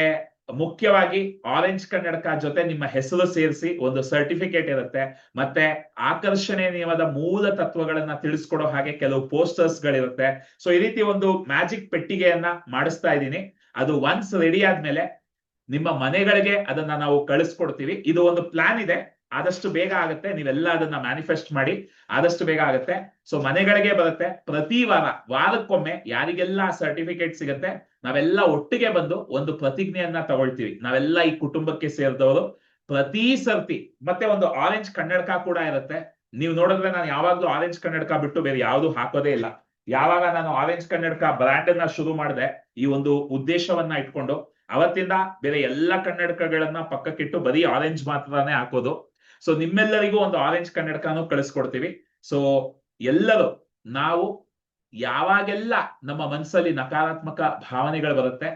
ಮುಖ್ಯವಾಗಿ ಆರೆಂಜ್ ಕನ್ನಡಕ ಜೊತೆ ನಿಮ್ಮ ಹೆಸರು ಸೇರಿಸಿ ಒಂದು ಸರ್ಟಿಫಿಕೇಟ್ ಇರುತ್ತೆ. ಮತ್ತೆ ಆಕರ್ಷಣೆ ನಿಯಮದ ಮೂಲ ತತ್ವಗಳನ್ನ ತಿಳಿಸ್ಕೊಡೋ ಹಾಗೆ ಕೆಲವು ಪೋಸ್ಟರ್ಸ್ ಗಳಿರುತ್ತೆ. ಸೊ ಈ ರೀತಿ ಒಂದು ಮ್ಯಾಜಿಕ್ ಪೆಟ್ಟಿಗೆಯನ್ನ ಮಾಡಿಸ್ತಾ ಇದ್ದೀನಿ. ಅದು ಒನ್ಸ್ ರೆಡಿ ಆದ್ಮೇಲೆ ನಿಮ್ಮ ಮನೆಗಳಿಗೆ ಅದನ್ನ ನಾವು ಕಳಿಸ್ಕೊಡ್ತೀವಿ. ಇದು ಒಂದು ಪ್ಲಾನ್ ಇದೆ, ಆದಷ್ಟು ಬೇಗ ಆಗುತ್ತೆ. ನೀವೆಲ್ಲ ಅದನ್ನ ಮ್ಯಾನಿಫೆಸ್ಟ್ ಮಾಡಿ, ಆದಷ್ಟು ಬೇಗ ಆಗುತ್ತೆ. ಸೊ ಮನೆಗಳಿಗೆ ಬರುತ್ತೆ. ಪ್ರತಿ ವಾರಕ್ಕೊಮ್ಮೆ ಯಾರಿಗೆಲ್ಲ ಸರ್ಟಿಫಿಕೇಟ್ ಸಿಗುತ್ತೆ, ನಾವೆಲ್ಲ ಒಟ್ಟಿಗೆ ಬಂದು ಒಂದು ಪ್ರತಿಜ್ಞೆಯನ್ನ ತಗೊಳ್ತೀವಿ. ನಾವೆಲ್ಲ ಈ ಕುಟುಂಬಕ್ಕೆ ಸೇರಿದವರು ಪ್ರತಿ ಸರ್ತಿ. ಮತ್ತೆ ಒಂದು ಆರೆಂಜ್ ಕನ್ನಡಕ ಕೂಡ ಇರುತ್ತೆ. ನೀವು ನೋಡಿದ್ರೆ ನಾನು ಯಾವಾಗ್ಲೂ ಆರೆಂಜ್ ಕನ್ನಡಕ ಬಿಟ್ಟು ಬೇರೆ ಯಾವ್ದು ಹಾಕೋದೇ ಇಲ್ಲ. ಯಾವಾಗ ನಾನು ಆರೆಂಜ್ ಕನ್ನಡಕ ಬ್ರ್ಯಾಂಡ್ ಅನ್ನ ಶುರು ಮಾಡಿದೆ ಈ ಒಂದು ಉದ್ದೇಶವನ್ನ ಇಟ್ಕೊಂಡು, ಅವತ್ತಿಂದ ಬೇರೆ ಎಲ್ಲ ಕನ್ನಡಕಗಳನ್ನ ಪಕ್ಕಕ್ಕಿಟ್ಟು ಬರೀ ಆರೆಂಜ್ ಮಾತ್ರನೇ ಹಾಕೋದು. ಸೊ ನಿಮ್ಮೆಲ್ಲರಿಗೂ ಒಂದು ಆರೆಂಜ್ ಕನ್ನಡಕನೂ ಕಳಿಸ್ಕೊಡ್ತೀವಿ. ಸೊ ಎಲ್ಲರೂ ನಾವು ಯಾವಾಗೆಲ್ಲ ನಮ್ಮ ಮನಸ್ಸಲ್ಲಿ ನಕಾರಾತ್ಮಕ ಭಾವನೆಗಳು ಬರುತ್ತೆ,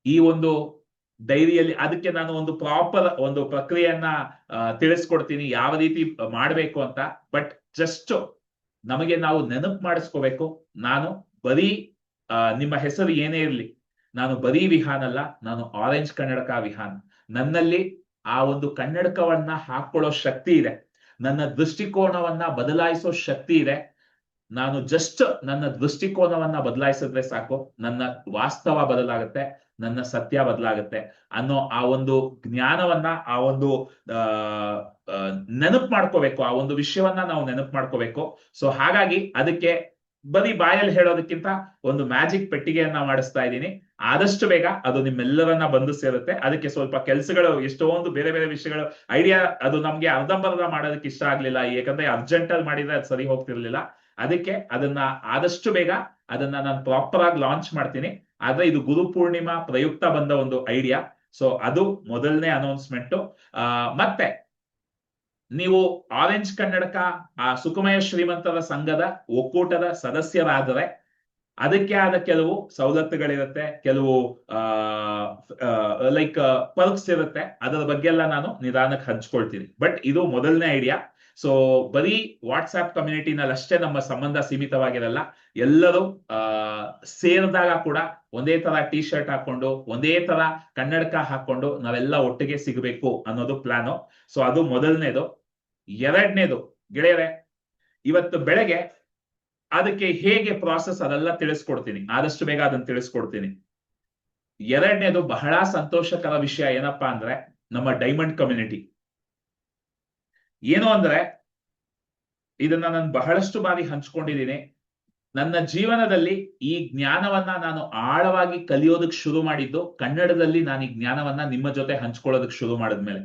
ಈ ಒಂದು ಡೈರಿಯಲ್ಲಿ ಅದಕ್ಕೆ ನಾನು ಒಂದು ಪ್ರಾಪರ್ ಒಂದು ಪ್ರಕ್ರಿಯೆಯನ್ನ ತಿಳಿಸ್ಕೊಡ್ತೀನಿ ಯಾವ ರೀತಿ ಮಾಡ್ಬೇಕು ಅಂತ. ಬಟ್ ಜಸ್ಟ್ ನಮಗೆ ನಾವು ನೆನಪು ಮಾಡಿಸ್ಕೋಬೇಕು, ನಾನು ಬರೀ ನಿಮ್ಮ ಹೆಸರು ಏನೇ ಇರಲಿ, ನಾನು ಬರೀ ವಿಹಾನ್ ಅಲ್ಲ, ನಾನು ಆರೆಂಜ್ ಕನ್ನಡಕ ವಿಹಾನ್. ನನ್ನಲ್ಲಿ ಆ ಒಂದು ಕನ್ನಡಕವನ್ನ ಹಾಕೊಳ್ಳೋ ಶಕ್ತಿ ಇದೆ, ನನ್ನ ದೃಷ್ಟಿಕೋನವನ್ನ ಬದಲಾಯಿಸೋ ಶಕ್ತಿ ಇದೆ. ನಾನು ಜಸ್ಟ್ ನನ್ನ ದೃಷ್ಟಿಕೋನವನ್ನ ಬದಲಾಯಿಸಿದ್ರೆ ಸಾಕು, ನನ್ನ ವಾಸ್ತವ ಬದಲಾಗುತ್ತೆ, ನನ್ನ ಸತ್ಯ ಬದಲಾಗುತ್ತೆ ಅನ್ನೋ ಆ ಒಂದು ಜ್ಞಾನವನ್ನ, ಆ ಒಂದು ನೆನಪು ಮಾಡ್ಕೋಬೇಕು. ಆ ಒಂದು ವಿಷಯವನ್ನ ನಾವು ನೆನಪು ಮಾಡ್ಕೋಬೇಕು. ಸೊ ಹಾಗಾಗಿ ಅದಕ್ಕೆ ಬರೀ ಬಾಯಲ್ಲಿ ಹೇಳೋದಕ್ಕಿಂತ ಒಂದು ಮ್ಯಾಜಿಕ್ ಪೆಟ್ಟಿಗೆಯನ್ನ ಮಾಡಿಸ್ತಾ ಇದ್ದೀನಿ. ಆದಷ್ಟು ಬೇಗ ಅದು ನಿಮ್ಮೆಲ್ಲರನ್ನ ಬಂದು ಸೇರುತ್ತೆ. ಅದಕ್ಕೆ ಸ್ವಲ್ಪ ಕೆಲಸಗಳು, ಎಷ್ಟೊಂದು ಬೇರೆ ಬೇರೆ ವಿಷಯಗಳು, ಐಡಿಯಾ, ಅದು ನಮ್ಗೆ ಅರ್ಧಂಬರ್ಧ ಮಾಡೋದಕ್ಕೆ ಇಷ್ಟ ಆಗ್ಲಿಲ್ಲ, ಯಾಕಂದ್ರೆ ಅರ್ಜೆಂಟ್ ಅಲ್ಲಿ ಮಾಡಿದ್ರೆ ಅದು ಸರಿ ಹೋಗ್ತಿರ್ಲಿಲ್ಲ. ಅದಕ್ಕೆ ಅದನ್ನ ಆದಷ್ಟು ಬೇಗ ಅದನ್ನ ನಾನು ಪ್ರಾಪರ್ ಆಗಿ ಲಾಂಚ್ ಮಾಡ್ತೀನಿ. ಆದ್ರೆ ಇದು ಗುರು ಪೂರ್ಣಿಮಾ ಪ್ರಯುಕ್ತ ಬಂದ ಒಂದು ಐಡಿಯಾ. ಸೊ ಅದು ಮೊದಲನೇ ಅನೌನ್ಸ್ಮೆಂಟ್. ಮತ್ತೆ ನೀವು ಆರೆಂಜ್ ಕನ್ನಡಕ ಸುಖಮಯ ಶ್ರೀಮಂತರ ಸಂಘದ ಒಕ್ಕೂಟದ ಸದಸ್ಯರಾದರೆ ಅದಕ್ಕೆ ಆದ ಕೆಲವು ಸವಲತ್ತುಗಳಿರುತ್ತೆ, ಕೆಲವು ಲೈಕ್ ಪರ್ಕ್ಸ್ ಇರುತ್ತೆ. ಅದರ ಬಗ್ಗೆ ಎಲ್ಲ ನಾನು ನಿಧಾನಕ್ಕೆ ಹಂಚ್ಕೊಳ್ತೀನಿ. ಬಟ್ ಇದು ಮೊದಲನೇ ಐಡಿಯಾ. ಸೊ ಬರೀ ವಾಟ್ಸ್ಆಪ್ ಕಮ್ಯುನಿಟಿನಲ್ಲಿ ಅಷ್ಟೇ ನಮ್ಮ ಸಂಬಂಧ ಸೀಮಿತವಾಗಿರಲ್ಲ. ಎಲ್ಲರೂ ಸೇರಿದಾಗ ಕೂಡ ಒಂದೇ ತರ ಟಿ ಶರ್ಟ್ ಹಾಕೊಂಡು, ಒಂದೇ ತರ ಕನ್ನಡಕ ಹಾಕೊಂಡು ನಾವೆಲ್ಲ ಒಟ್ಟಿಗೆ ಸಿಗಬೇಕು ಅನ್ನೋದು ಪ್ಲಾನು. ಸೊ ಅದು ಮೊದಲನೇದು. ಎರಡನೇದು ಗೆಳೆಯರೆ, ಇವತ್ತು ಬೆಳಗ್ಗೆ ಅದಕ್ಕೆ ಹೇಗೆ ಪ್ರಾಸೆಸ್ ಅದೆಲ್ಲ ತಿಳಿಸ್ಕೊಡ್ತೀನಿ, ಆದಷ್ಟು ಬೇಗ ಅದನ್ನ ತಿಳಿಸ್ಕೊಡ್ತೀನಿ. ಎರಡನೇದು ಬಹಳ ಸಂತೋಷಕರ ವಿಷಯ ಏನಪ್ಪಾ ಅಂದ್ರೆ, ನಮ್ಮ ಡೈಮಂಡ್ ಕಮ್ಯುನಿಟಿ ಏನು ಅಂದ್ರೆ, ಇದನ್ನ ನಾನು ಬಹಳಷ್ಟು ಬಾರಿ ಹಂಚ್ಕೊಂಡಿದ್ದೀನಿ. ನನ್ನ ಜೀವನದಲ್ಲಿ ಈ ಜ್ಞಾನವನ್ನ ನಾನು ಆಳವಾಗಿ ಕಲಿಯೋದಕ್ಕೆ ಶುರು ಮಾಡಿದ್ದು ಕನ್ನಡದಲ್ಲಿ. ನಾನು ಈ ಜ್ಞಾನವನ್ನ ನಿಮ್ಮ ಜೊತೆ ಹಂಚ್ಕೊಳ್ಳೋದಕ್ಕೆ ಶುರು ಮಾಡಿದ್ಮೇಲೆ,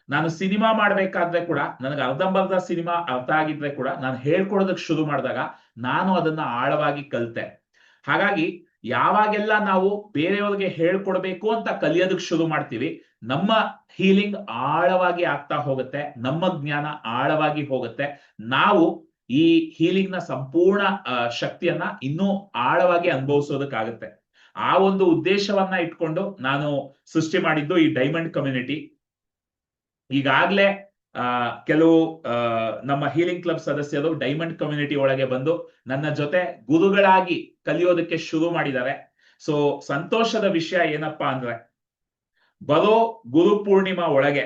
ನಾನು ಸಿನಿಮಾ ಮಾಡ್ಬೇಕಾದ್ರೆ ಕೂಡ, ನನಗೆ ಅರ್ಧಂಬರ್ಧ ಸಿನಿಮಾ ಅರ್ಥ ಆಗಿದ್ರೆ ಕೂಡ ನಾನು ಹೇಳ್ಕೊಡೋದಕ್ಕೆ ಶುರು ಮಾಡಿದಾಗ ನಾನು ಅದನ್ನ ಆಳವಾಗಿ ಕಲಿತೆ. ಹಾಗಾಗಿ ಯಾವಾಗೆಲ್ಲ ನಾವು ಬೇರೆಯವ್ರಿಗೆ ಹೇಳ್ಕೊಡ್ಬೇಕು ಅಂತ ಕಲಿಯೋದಕ್ಕೆ ಶುರು ಮಾಡ್ತೀವಿ, ನಮ್ಮ ಹೀಲಿಂಗ್ ಆಳವಾಗಿ ಆಗ್ತಾ ಹೋಗುತ್ತೆ, ನಮ್ಮ ಜ್ಞಾನ ಆಳವಾಗಿ ಹೋಗುತ್ತೆ. ನಾವು ಈ ಹೀಲಿಂಗ್ ನ ಸಂಪೂರ್ಣ ಶಕ್ತಿಯನ್ನ ಇನ್ನೂ ಆಳವಾಗಿ ಅನುಭವಿಸೋದಕ್ಕಾಗುತ್ತೆ. ಆ ಒಂದು ಉದ್ದೇಶವನ್ನ ಇಟ್ಕೊಂಡು ನಾನು ಸೃಷ್ಟಿ ಮಾಡಿದ್ದು ಈ ಡೈಮಂಡ್ ಕಮ್ಯುನಿಟಿ. ಈಗಾಗ್ಲೇ ಕೆಲವು ನಮ್ಮ ಹೀಲಿಂಗ್ ಕ್ಲಬ್ ಸದಸ್ಯರು ಡೈಮಂಡ್ ಕಮ್ಯುನಿಟಿ ಒಳಗೆ ಬಂದು ನನ್ನ ಜೊತೆ ಗುರುಗಳಾಗಿ ಕಲಿಯೋದಕ್ಕೆ ಶುರು ಮಾಡಿದ್ದಾರೆ. ಸೊ ಸಂತೋಷದ ವಿಷಯ ಏನಪ್ಪಾ ಅಂದ್ರೆ, ಬರೋ ಗುರು ಪೂರ್ಣಿಮಾ ಒಳಗೆ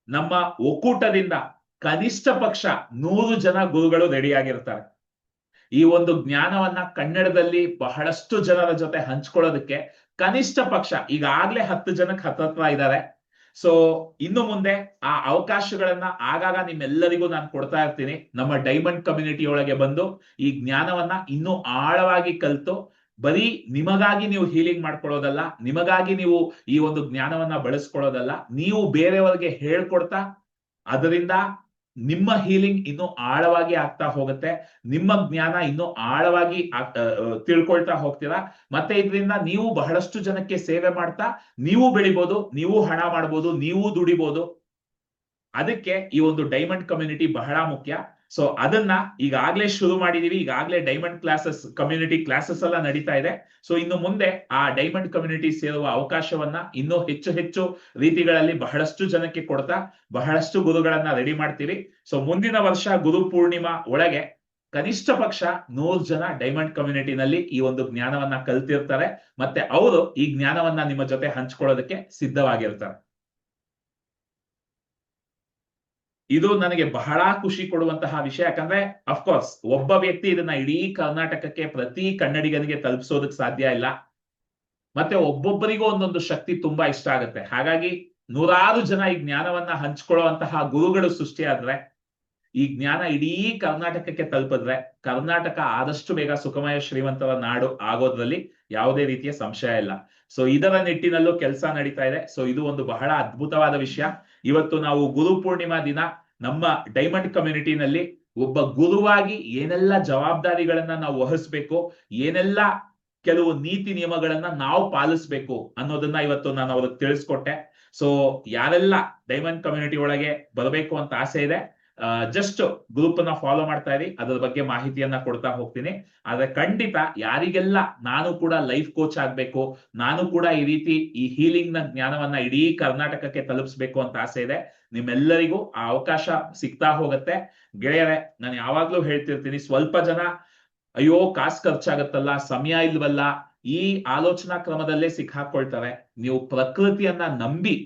ನಮ್ಮ ಒಕ್ಕೂಟದಿಂದ ಕನಿಷ್ಠ ಪಕ್ಷ 100 ಜನ ಗುರುಗಳು ರೆಡಿಯಾಗಿರ್ತಾರೆ. ಈ ಒಂದು ಜ್ಞಾನವನ್ನ ಕನ್ನಡದಲ್ಲಿ ಬಹಳಷ್ಟು ಜನರ ಜೊತೆ ಹಂಚ್ಕೊಳ್ಳೋದಕ್ಕೆ ಕನಿಷ್ಠ ಪಕ್ಷ ಈಗಾಗ್ಲೇ 10 ಜನಕ್ಕೆ ಹತ್ರ ಇದ್ದಾರೆ. ಸೊ ಇನ್ನು ಮುಂದೆ ಆ ಅವಕಾಶಗಳನ್ನ ಆಗಾಗ ನಿಮ್ಮೆಲ್ಲರಿಗೂ ನಾನು ಕೊಡ್ತಾ ಇರ್ತೀನಿ. ನಮ್ಮ ಡೈಮಂಡ್ ಕಮ್ಯುನಿಟಿ ಒಳಗೆ ಬಂದು ಈ ಜ್ಞಾನವನ್ನ ಇನ್ನೂ ಆಳವಾಗಿ ಕಲಿತು, ಬರೀ ನಿಮಗಾಗಿ ನೀವು ಹೀಲಿಂಗ್ ಮಾಡ್ಕೊಳ್ಳೋದಲ್ಲ, ನಿಮಗಾಗಿ ನೀವು ಈ ಒಂದು ಜ್ಞಾನವನ್ನ ಬಳಸ್ಕೊಳ್ಳೋದಲ್ಲ, ನೀವು ಬೇರೆಯವರಿಗೆ ಹೇಳ್ಕೊಡ್ತಾ ಅದರಿಂದ ನಿಮ್ಮ ಹೀಲಿಂಗ್ ಇನ್ನೂ ಆಳವಾಗಿ ಆಗ್ತಾ ಹೋಗುತ್ತೆ, ನಿಮ್ಮ ಜ್ಞಾನ ಇನ್ನೂ ಆಳವಾಗಿ ತಿಳ್ಕೊಳ್ತಾ ಹೋಗ್ತೀರಾ. ಮತ್ತೆ ಇದರಿಂದ ನೀವು ಬಹಳಷ್ಟು ಜನಕ್ಕೆ ಸೇವೆ ಮಾಡ್ತಾ ನೀವು ಬೆಳಿಬಹುದು, ನೀವು ಹಣ ಮಾಡ್ಬೋದು, ನೀವು ದುಡಿಬಹುದು. ಅದಕ್ಕೆ ಈ ಒಂದು ಡೈಮಂಡ್ ಕಮ್ಯುನಿಟಿ ಬಹಳ ಮುಖ್ಯ. ಸೊ ಅದನ್ನ ಈಗಾಗ್ಲೇ ಶುರು ಮಾಡಿದೀವಿ. ಈಗಾಗ್ಲೇ ಡೈಮಂಡ್ ಕ್ಲಾಸಸ್, ಕಮ್ಯುನಿಟಿ ಕ್ಲಾಸಸ್ ಎಲ್ಲ ನಡೀತಾ ಇದೆ. ಸೊ ಇನ್ನು ಮುಂದೆ ಆ ಡೈಮಂಡ್ ಕಮ್ಯುನಿಟಿ ಸೇರುವ ಅವಕಾಶವನ್ನ ಇನ್ನೂ ಹೆಚ್ಚು ಹೆಚ್ಚು ರೀತಿಗಳಲ್ಲಿ ಬಹಳಷ್ಟು ಜನಕ್ಕೆ ಕೊಡ್ತಾ ಬಹಳಷ್ಟು ಗುರುಗಳನ್ನ ರೆಡಿ ಮಾಡ್ತೀವಿ. ಸೊ ಮುಂದಿನ ವರ್ಷ ಗುರು ಪೂರ್ಣಿಮಾ ಒಳಗೆ ಕನಿಷ್ಠ ಪಕ್ಷ 100 ಜನ ಡೈಮಂಡ್ ಕಮ್ಯುನಿಟಿನಲ್ಲಿ ಈ ಒಂದು ಜ್ಞಾನವನ್ನ ಕಲ್ತಿರ್ತಾರೆ. ಮತ್ತೆ ಅವರು ಈ ಜ್ಞಾನವನ್ನ ನಿಮ್ಮ ಜೊತೆ ಹಂಚ್ಕೊಳ್ಳೋದಕ್ಕೆ ಸಿದ್ಧವಾಗಿರ್ತಾರೆ. ಇದು ನನಗೆ ಬಹಳ ಖುಷಿ ಕೊಡುವಂತಹ ವಿಷಯ. ಯಾಕಂದ್ರೆ ಅಫ್ಕೋರ್ಸ್ ಒಬ್ಬ ವ್ಯಕ್ತಿ ಇದನ್ನ ಇಡೀ ಕರ್ನಾಟಕಕ್ಕೆ ಪ್ರತಿ ಕನ್ನಡಿಗನಿಗೆ ತಲುಪಿಸೋದಕ್ಕೆ ಸಾಧ್ಯ ಇಲ್ಲ. ಮತ್ತೆ ಒಬ್ಬೊಬ್ಬರಿಗೂ ಒಂದೊಂದು ಶಕ್ತಿ ತುಂಬಾ ಇಷ್ಟ ಆಗುತ್ತೆ. ಹಾಗಾಗಿ 100 ಜನ ಈ ಜ್ಞಾನವನ್ನ ಹಂಚ್ಕೊಳ್ಳುವಂತಹ ಗುರುಗಳು ಸೃಷ್ಟಿಯಾದ್ರೆ, ಈ ಜ್ಞಾನ ಇಡೀ ಕರ್ನಾಟಕಕ್ಕೆ ತಲುಪಿದ್ರೆ, ಕರ್ನಾಟಕ ಆದಷ್ಟು ಬೇಗ ಸುಖಮಯ ಶ್ರೀಮಂತರ ನಾಡು ಆಗೋದ್ರಲ್ಲಿ ಯಾವುದೇ ರೀತಿಯ ಸಂಶಯ ಇಲ್ಲ. ಸೊ ಇದರ ನಿಟ್ಟಿನಲ್ಲೂ ಕೆಲಸ ನಡೀತಾ ಇದೆ. ಸೊ ಇದು ಒಂದು ಬಹಳ ಅದ್ಭುತವಾದ ವಿಷಯ. ಇವತ್ತು ನಾವು ಗುರು ಪೂರ್ಣಿಮಾ ದಿನ ನಮ್ಮ ಡೈಮಂಡ್ ಕಮ್ಯುನಿಟಿನಲ್ಲಿ ಒಬ್ಬ ಗುರುವಾಗಿ ಏನೆಲ್ಲ ಜವಾಬ್ದಾರಿಗಳನ್ನ ನಾವು ವಹಿಸ್ಬೇಕು, ಏನೆಲ್ಲ ಕೆಲವು ನೀತಿ ನಿಯಮಗಳನ್ನ ನಾವು ಪಾಲಿಸ್ಬೇಕು ಅನ್ನೋದನ್ನ ಇವತ್ತು ನಾನು ಅವ್ರಿಗೆ ತಿಳಿಸ್ಕೊಟ್ಟೆ. ಸೊ ಯಾರೆಲ್ಲ ಡೈಮಂಡ್ ಕಮ್ಯುನಿಟಿ ಒಳಗೆ ಬರಬೇಕು ಅಂತ ಆಸೆ ಇದೆ, ಜಸ್ಟ್ ಗ್ರೂಪ್ ಅನ್ನ ಫಾಲೋ ಮಾಡ್ತಾ ಇರಿ, ಅದರ ಬಗ್ಗೆ ಮಾಹಿತಿಯನ್ನ ಕೊಡ್ತಾ ಹೋಗ್ತೀನಿ. ಆದ್ರೆ ಖಂಡಿತ ಯಾರಿಗೆಲ್ಲ ನಾನು ಕೂಡ ಲೈಫ್ ಕೋಚ್ ಆಗ್ಬೇಕು, ನಾನು ಕೂಡ ಈ ರೀತಿ ಈ ಹೀಲಿಂಗ್ ನ ಜ್ಞಾನವನ್ನ ಇಡೀ ಕರ್ನಾಟಕಕ್ಕೆ ತಲುಪಿಸ್ಬೇಕು ಅಂತ ಆಸೆ ಇದೆ, ನಿಮ್ಮೆಲ್ಲರಿಗೂ ಆ ಅವಕಾಶ ಸಿಗ್ತಾ ಹೋಗುತ್ತೆ. ಗೆಳೆಯರೆ, ನಾನು ಯಾವಾಗ್ಲೂ ಹೇಳ್ತಿರ್ತೀನಿ, ಸ್ವಲ್ಪ ಜನ ಅಯ್ಯೋ ಕಾಸು ಖರ್ಚಾಗತ್ತಲ್ಲ, ಸಮಯ ಇಲ್ವಲ್ಲ, ಈ ಆಲೋಚನಾ ಕ್ರಮದಲ್ಲೇ ಸಿಕ್ಕಾಕೊಳ್ತಾರೆ. ನೀವು ಪ್ರಕೃತಿಯನ್ನ ನಂಬಿ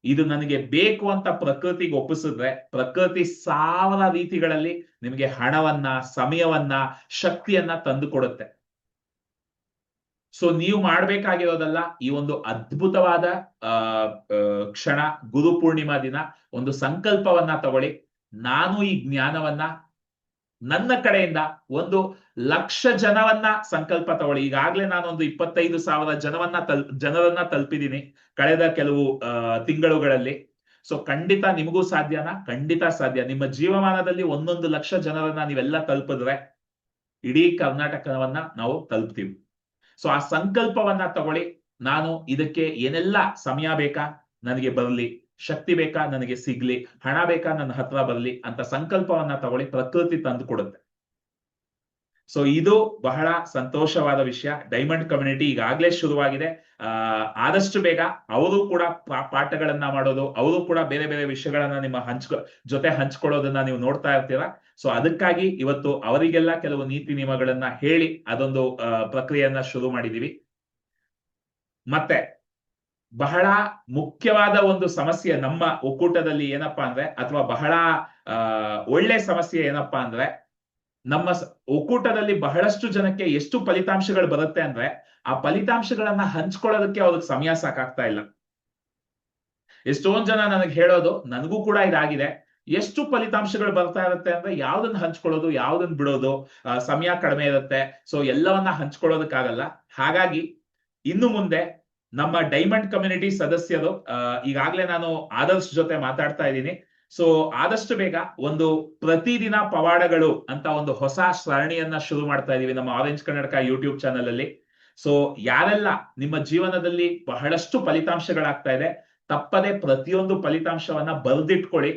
ಇದು ನನಗೆ ಬೇಕು ಅಂತ ಪ್ರಕೃತಿಗೆ ಒಪ್ಪಿಸಿದ್ರೆ, ಪ್ರಕೃತಿ 1000 ರೀತಿಗಳಲ್ಲಿ ನಿಮಗೆ ಹಣವನ್ನ, ಸಮಯವನ್ನ, ಶಕ್ತಿಯನ್ನ ತಂದು ಕೊಡುತ್ತೆ. ಸೊ ನೀವು ಮಾಡ್ಬೇಕಾಗಿರೋದಲ್ಲ, ಈ ಒಂದು ಅದ್ಭುತವಾದ ಕ್ಷಣ ಗುರು ಪೂರ್ಣಿಮಾ ದಿನ ಒಂದು ಸಂಕಲ್ಪವನ್ನ ತಗೊಳ್ಳಿ. ನಾನು ಈ ಜ್ಞಾನವನ್ನ ನನ್ನ ಕಡೆಯಿಂದ 1,00,000 ಜನವನ್ನ ಸಂಕಲ್ಪ ತಗೊಳ್ಳಿ. ಈಗಾಗ್ಲೇ ನಾನೊಂದು 25,000 ಜನರನ್ನ ತಲುಪಿದ್ದೀನಿ ಕಳೆದ ಕೆಲವು ತಿಂಗಳುಗಳಲ್ಲಿ. ಸೊ ಖಂಡಿತ ನಿಮಗೂ ಸಾಧ್ಯನಾ? ಖಂಡಿತ ಸಾಧ್ಯ. ನಿಮ್ಮ ಜೀವಮಾನದಲ್ಲಿ 1,00,000 ಜನರನ್ನ ನೀವೆಲ್ಲ ತಲುಪಿದ್ರೆ ಇಡೀ ಕರ್ನಾಟಕವನ್ನ ನಾವು ತಲುಪ್ತೀವಿ. ಸೊ ಆ ಸಂಕಲ್ಪವನ್ನ ತಗೊಳ್ಳಿ. ನಾನು ಇದಕ್ಕೆ ಏನೆಲ್ಲ ಸಮಯ ಬೇಕಾ ನನಗೆ ಬರಲಿ, ಶಕ್ತಿ ಬೇಕಾ ನನಗೆ ಸಿಗ್ಲಿ, ಹಣ ಬೇಕಾ ನನ್ನ ಹತ್ರ ಬರಲಿ ಅಂತ ಸಂಕಲ್ಪವನ್ನ ತಗೊಳ್ಳಿ, ಪ್ರಕೃತಿ ತಂದು ಕೊಡುತ್ತೆ. ಸೊ ಇದು ಬಹಳ ಸಂತೋಷವಾದ ವಿಷಯ. ಡೈಮಂಡ್ ಕಮ್ಯುನಿಟಿ ಈಗಾಗಲೇ ಶುರುವಾಗಿದೆ. ಆದಷ್ಟು ಬೇಗ ಅವರು ಕೂಡ ಪಾಠಗಳನ್ನ ಮಾಡೋದು, ಅವರು ಕೂಡ ಬೇರೆ ಬೇರೆ ವಿಷಯಗಳನ್ನ ನಿಮ್ಮ ಜೊತೆ ಹಂಚ್ಕೊಳ್ಳೋದನ್ನ ನೀವು ನೋಡ್ತಾ ಇರ್ತೀರಾ. ಸೊ ಅದಕ್ಕಾಗಿ ಇವತ್ತು ಅವರಿಗೆಲ್ಲ ಕೆಲವು ನೀತಿ ನಿಯಮಗಳನ್ನ ಹೇಳಿ ಅದೊಂದು ಪ್ರಕ್ರಿಯೆಯನ್ನ ಶುರು ಮಾಡಿದೀವಿ. ಮತ್ತೆ ಬಹಳ ಮುಖ್ಯವಾದ ಒಂದು ಸಮಸ್ಯೆ ನಮ್ಮ ಒಕ್ಕೂಟದಲ್ಲಿ ಏನಪ್ಪಾ ಅಂದ್ರೆ, ಅಥವಾ ಬಹಳ ಒಳ್ಳೆ ಸಮಸ್ಯೆ ಏನಪ್ಪಾ ಅಂದ್ರೆ, ನಮ್ಮ ಒಕ್ಕೂಟದಲ್ಲಿ ಬಹಳಷ್ಟು ಜನಕ್ಕೆ ಎಷ್ಟು ಫಲಿತಾಂಶಗಳು ಬರುತ್ತೆ ಅಂದ್ರೆ, ಆ ಫಲಿತಾಂಶಗಳನ್ನ ಹಂಚ್ಕೊಳ್ಳೋದಕ್ಕೆ ಅವ್ರಿಗೆ ಸಮಯ ಸಾಕಾಗ್ತಾ ಇಲ್ಲ. ಎಷ್ಟೊಂದ್ ಜನ ನನಗೆ ಹೇಳೋದು, ನನಗೂ ಕೂಡ ಇದಾಗಿದೆ, ಎಷ್ಟು ಫಲಿತಾಂಶಗಳು ಬರ್ತಾ ಇರುತ್ತೆ ಅಂದ್ರೆ ಯಾವ್ದನ್ನ ಹಂಚ್ಕೊಳ್ಳೋದು, ಯಾವ್ದನ್ನ ಬಿಡೋದು, ಸಮಯ ಕಡಿಮೆ ಇರುತ್ತೆ, ಸೊ ಎಲ್ಲವನ್ನ ಹಂಚ್ಕೊಳ್ಳೋದಕ್ಕಾಗಲ್ಲ. ಹಾಗಾಗಿ ಇನ್ನು ಮುಂದೆ ನಮ್ಮ ಡೈಮಂಡ್ ಕಮ್ಯುನಿಟಿ ಸದಸ್ಯರು, ಈಗಾಗ್ಲೇ ನಾನು ಆದರ್ಶ್ ಜೊತೆ ಮಾತಾಡ್ತಾ ಇದ್ದೀನಿ. ಸೊ ಆದಷ್ಟು ಬೇಗ ಒಂದು ಪ್ರತಿದಿನ ಪವಾಡಗಳು ಅಂತ ಒಂದು ಹೊಸ ಸರಣಿಯನ್ನ ಶುರು ಮಾಡ್ತಾ ಇದೀವಿ ನಮ್ಮ ಆರೆಂಜ್ ಕರ್ನಾಟಕ ಯೂಟ್ಯೂಬ್ ಚಾನಲ್ ಅಲ್ಲಿ. ಸೊ ಯಾರೆಲ್ಲ ನಿಮ್ಮ ಜೀವನದಲ್ಲಿ ಬಹಳಷ್ಟು ಫಲಿತಾಂಶಗಳಾಗ್ತಾ ಇದೆ, ತಪ್ಪದೆ ಪ್ರತಿಯೊಂದು ಫಲಿತಾಂಶವನ್ನ ಬರೆದಿಟ್ಕೊಳ್ಳಿ.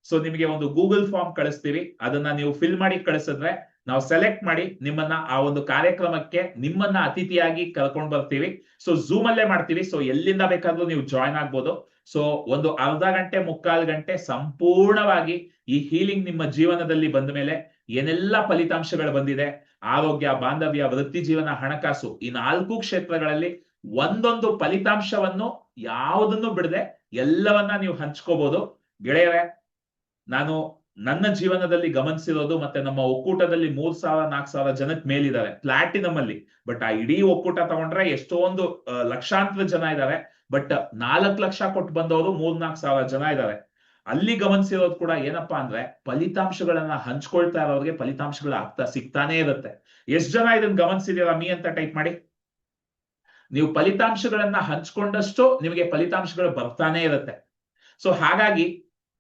ಸೊ ನಿಮಗೆ ಒಂದು ಗೂಗಲ್ ಫಾರ್ಮ್ ಕಳಿಸ್ತೀವಿ, ಅದನ್ನ ನೀವು ಫಿಲ್ ಮಾಡಿ ಕಳಿಸಿದ್ರೆ ನಾವು ಸೆಲೆಕ್ಟ್ ಮಾಡಿ ನಿಮ್ಮನ್ನ ಆ ಒಂದು ಕಾರ್ಯಕ್ರಮಕ್ಕೆ ನಿಮ್ಮನ್ನ ಅತಿಥಿಯಾಗಿ ಕರ್ಕೊಂಡು ಬರ್ತೀವಿ. ಸೊ ಝೂಮ್ ಅಲ್ಲೇ ಮಾಡ್ತೀವಿ. ಸೊ ಎಲ್ಲಿಂದ ಬೇಕಾದ್ರೂ ನೀವು ಜಾಯ್ನ್ ಆಗ್ಬೋದು. ಸೊ ಒಂದು ಅರ್ಧ ಗಂಟೆ, 3/4 ಗಂಟೆ ಸಂಪೂರ್ಣವಾಗಿ ಈ ಹೀಲಿಂಗ್ ನಿಮ್ಮ ಜೀವನದಲ್ಲಿ ಬಂದ ಮೇಲೆ ಏನೆಲ್ಲ ಫಲಿತಾಂಶಗಳು ಬಂದಿದೆ, ಆರೋಗ್ಯ, ಬಾಂಧವ್ಯ, ವೃತ್ತಿ ಜೀವನ, ಹಣಕಾಸು, ಈ 4 ಕ್ಷೇತ್ರಗಳಲ್ಲಿ ಒಂದೊಂದು ಫಲಿತಾಂಶವನ್ನು ಯಾವುದನ್ನು ಬಿಡದೆ ಎಲ್ಲವನ್ನ ನೀವು ಹಂಚ್ಕೋಬಹುದು. ಗೆಳೆಯರೇ, ನಾನು ನನ್ನ ಜೀವನದಲ್ಲಿ ಗಮನಿಸಿರೋದು, ಮತ್ತೆ ನಮ್ಮ ಒಕ್ಕೂಟದಲ್ಲಿ 3,000-4,000 ಜನಕ್ಕೆ ಮೇಲಿದ್ದಾರೆ ಪ್ಲಾಟಿನಮ್ ಅಲ್ಲಿ. ಬಟ್ ಆ ಇಡೀ ಒಕ್ಕೂಟ ತಗೊಂಡ್ರೆ ಎಷ್ಟೊಂದು ಲಕ್ಷಾಂತರ ಜನ ಇದ್ದಾರೆ. ಬಟ್ 4 ಲಕ್ಷ ಕೊಟ್ಟು ಬಂದವರು 3,000-4,000 ಜನ ಇದ್ದಾರೆ. ಅಲ್ಲಿ ಗಮನಿಸಿರೋದು ಕೂಡ ಏನಪ್ಪಾ ಅಂದ್ರೆ, ಫಲಿತಾಂಶಗಳನ್ನ ಹಂಚ್ಕೊಳ್ತಾ ಇರೋರಿಗೆ ಫಲಿತಾಂಶಗಳು ಸಿಗ್ತಾನೆ ಇರುತ್ತೆ. ಎಷ್ಟು ಜನ ಇದನ್ನ ಗಮನಿಸಿದೀರಾ? ಮೀ ಅಂತ ಟೈಪ್ ಮಾಡಿ. ನೀವು ಫಲಿತಾಂಶಗಳನ್ನ ಹಂಚ್ಕೊಂಡಷ್ಟು ನಿಮಗೆ ಫಲಿತಾಂಶಗಳು ಬರ್ತಾನೆ ಇರುತ್ತೆ. ಸೊ ಹಾಗಾಗಿ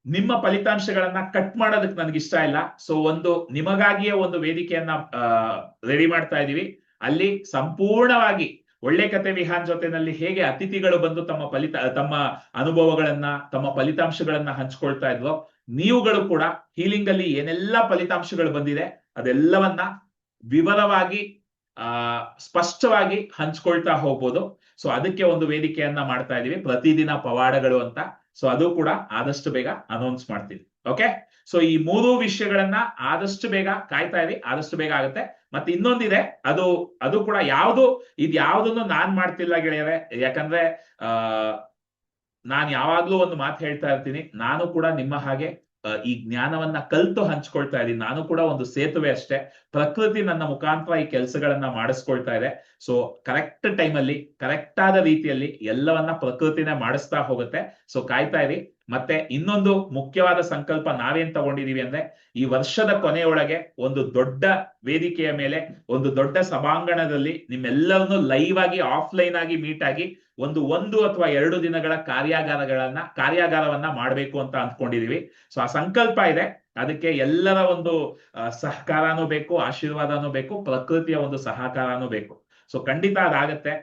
ನಿಮ್ಮ ಫಲಿತಾಂಶಗಳನ್ನ ಕಟ್ ಮಾಡೋದಕ್ಕೆ ನನಗೆ ಇಷ್ಟ ಇಲ್ಲ. ಸೊ ಒಂದು ನಿಮಗಾಗಿಯೇ ಒಂದು ವೇದಿಕೆಯನ್ನ ರೆಡಿ ಮಾಡ್ತಾ ಇದೀವಿ. ಅಲ್ಲಿ ಸಂಪೂರ್ಣವಾಗಿ ಒಳ್ಳೆ ಕತೆ ವಿಹಾನ್ ಜೊತೆನಲ್ಲಿ ಹೇಗೆ ಅತಿಥಿಗಳು ಬಂದು ತಮ್ಮ ಅನುಭವಗಳನ್ನ, ತಮ್ಮ ಫಲಿತಾಂಶಗಳನ್ನ ಹಂಚ್ಕೊಳ್ತಾ ಇದ್ವೋ, ನೀವುಗಳು ಕೂಡ ಹೀಲಿಂಗ್ ಅಲ್ಲಿ ಏನೆಲ್ಲ ಫಲಿತಾಂಶಗಳು ಬಂದಿದೆ ಅದೆಲ್ಲವನ್ನ ವಿವರವಾಗಿ ಸ್ಪಷ್ಟವಾಗಿ ಹಂಚ್ಕೊಳ್ತಾ ಹೋಗ್ಬೋದು. ಸೊ ಅದಕ್ಕೆ ಒಂದು ವೇದಿಕೆಯನ್ನ ಮಾಡ್ತಾ ಇದೀವಿ, ಪ್ರತಿದಿನ ಪವಾಡಗಳು ಅಂತ. ಸೊ ಅದು ಕೂಡ ಆದಷ್ಟು ಬೇಗ ಅನೌನ್ಸ್ ಮಾಡ್ತೀವಿ. ಓಕೆ, ಸೊ ಈ 3 ವಿಷಯಗಳನ್ನ ಆದಷ್ಟು ಬೇಗ ಕಾಯ್ತಾ ಇರಿ, ಆದಷ್ಟು ಬೇಗ ಆಗುತ್ತೆ. ಮತ್ತೆ ಇನ್ನೊಂದಿದೆ, ಅದು ಕೂಡ ಯಾವ್ದನ್ನು ನಾನ್ ಮಾಡ್ತಿಲ್ಲ ಗೆಳೆಯರೆ. ಯಾಕಂದ್ರೆ ನಾನ್ ಯಾವಾಗ್ಲೂ ಒಂದು ಮಾತು ಹೇಳ್ತಾ ಇರ್ತೀನಿ, ನಾನು ಕೂಡ ನಿಮ್ಮ ಹಾಗೆ ಈ ಜ್ಞಾನವನ್ನ ಕಲ್ತು ಹಂಚ್ಕೊಳ್ತಾ ಇದ್ದೀನಿ. ನಾನು ಕೂಡ ಒಂದು ಸೇತುವೆ ಅಷ್ಟೇ. ಪ್ರಕೃತಿ ನನ್ನ ಮುಖಾಂತರ ಈ ಕೆಲಸಗಳನ್ನ ಮಾಡಿಸ್ಕೊಳ್ತಾ ಇದೆ. ಸೊ ಕರೆಕ್ಟ್ ಟೈಮಲ್ಲಿ, ಕರೆಕ್ಟ್ ಆದ ರೀತಿಯಲ್ಲಿ ಎಲ್ಲವನ್ನ ಪ್ರಕೃತಿನೇ ಮಾಡಿಸ್ತಾ ಹೋಗುತ್ತೆ. ಸೊ ಕಾಯ್ತಾ ಇರಿ. ಮತ್ತೆ ಇನ್ನೊಂದು ಮುಖ್ಯವಾದ ಸಂಕಲ್ಪ ನಾವೇನ್ ತಗೊಂಡಿದೀವಿ ಅಂದ್ರೆ, ಈ ವರ್ಷದ ಕೊನೆಯೊಳಗೆ ಒಂದು ದೊಡ್ಡ ವೇದಿಕೆಯ ಮೇಲೆ, ಒಂದು ದೊಡ್ಡ ಸಭಾಂಗಣದಲ್ಲಿ ನಿಮ್ಮೆಲ್ಲರನ್ನು ಲೈವ್ ಆಗಿ, ಆಫ್ಲೈನ್ ಆಗಿ ಮೀಟ್ ಆಗಿ ಒಂದು ಅಥವಾ 2 ದಿನಗಳ ಕಾರ್ಯಾಗಾರವನ್ನ ಮಾಡಬೇಕು ಅಂತ ಅಂದ್ಕೊಂಡಿದೀವಿ. ಸೊ ಆ ಸಂಕಲ್ಪ ಇದೆ. ಅದಕ್ಕೆ ಎಲ್ಲರ ಒಂದು ಸಹಕಾರನೂ ಬೇಕು, ಆಶೀರ್ವಾದನೂ ಬೇಕು, ಪ್ರಕೃತಿಯ ಒಂದು ಸಹಕಾರನೂ ಬೇಕು. ಸೊ ಖಂಡಿತ ಅದಾಗತ್ತೆ.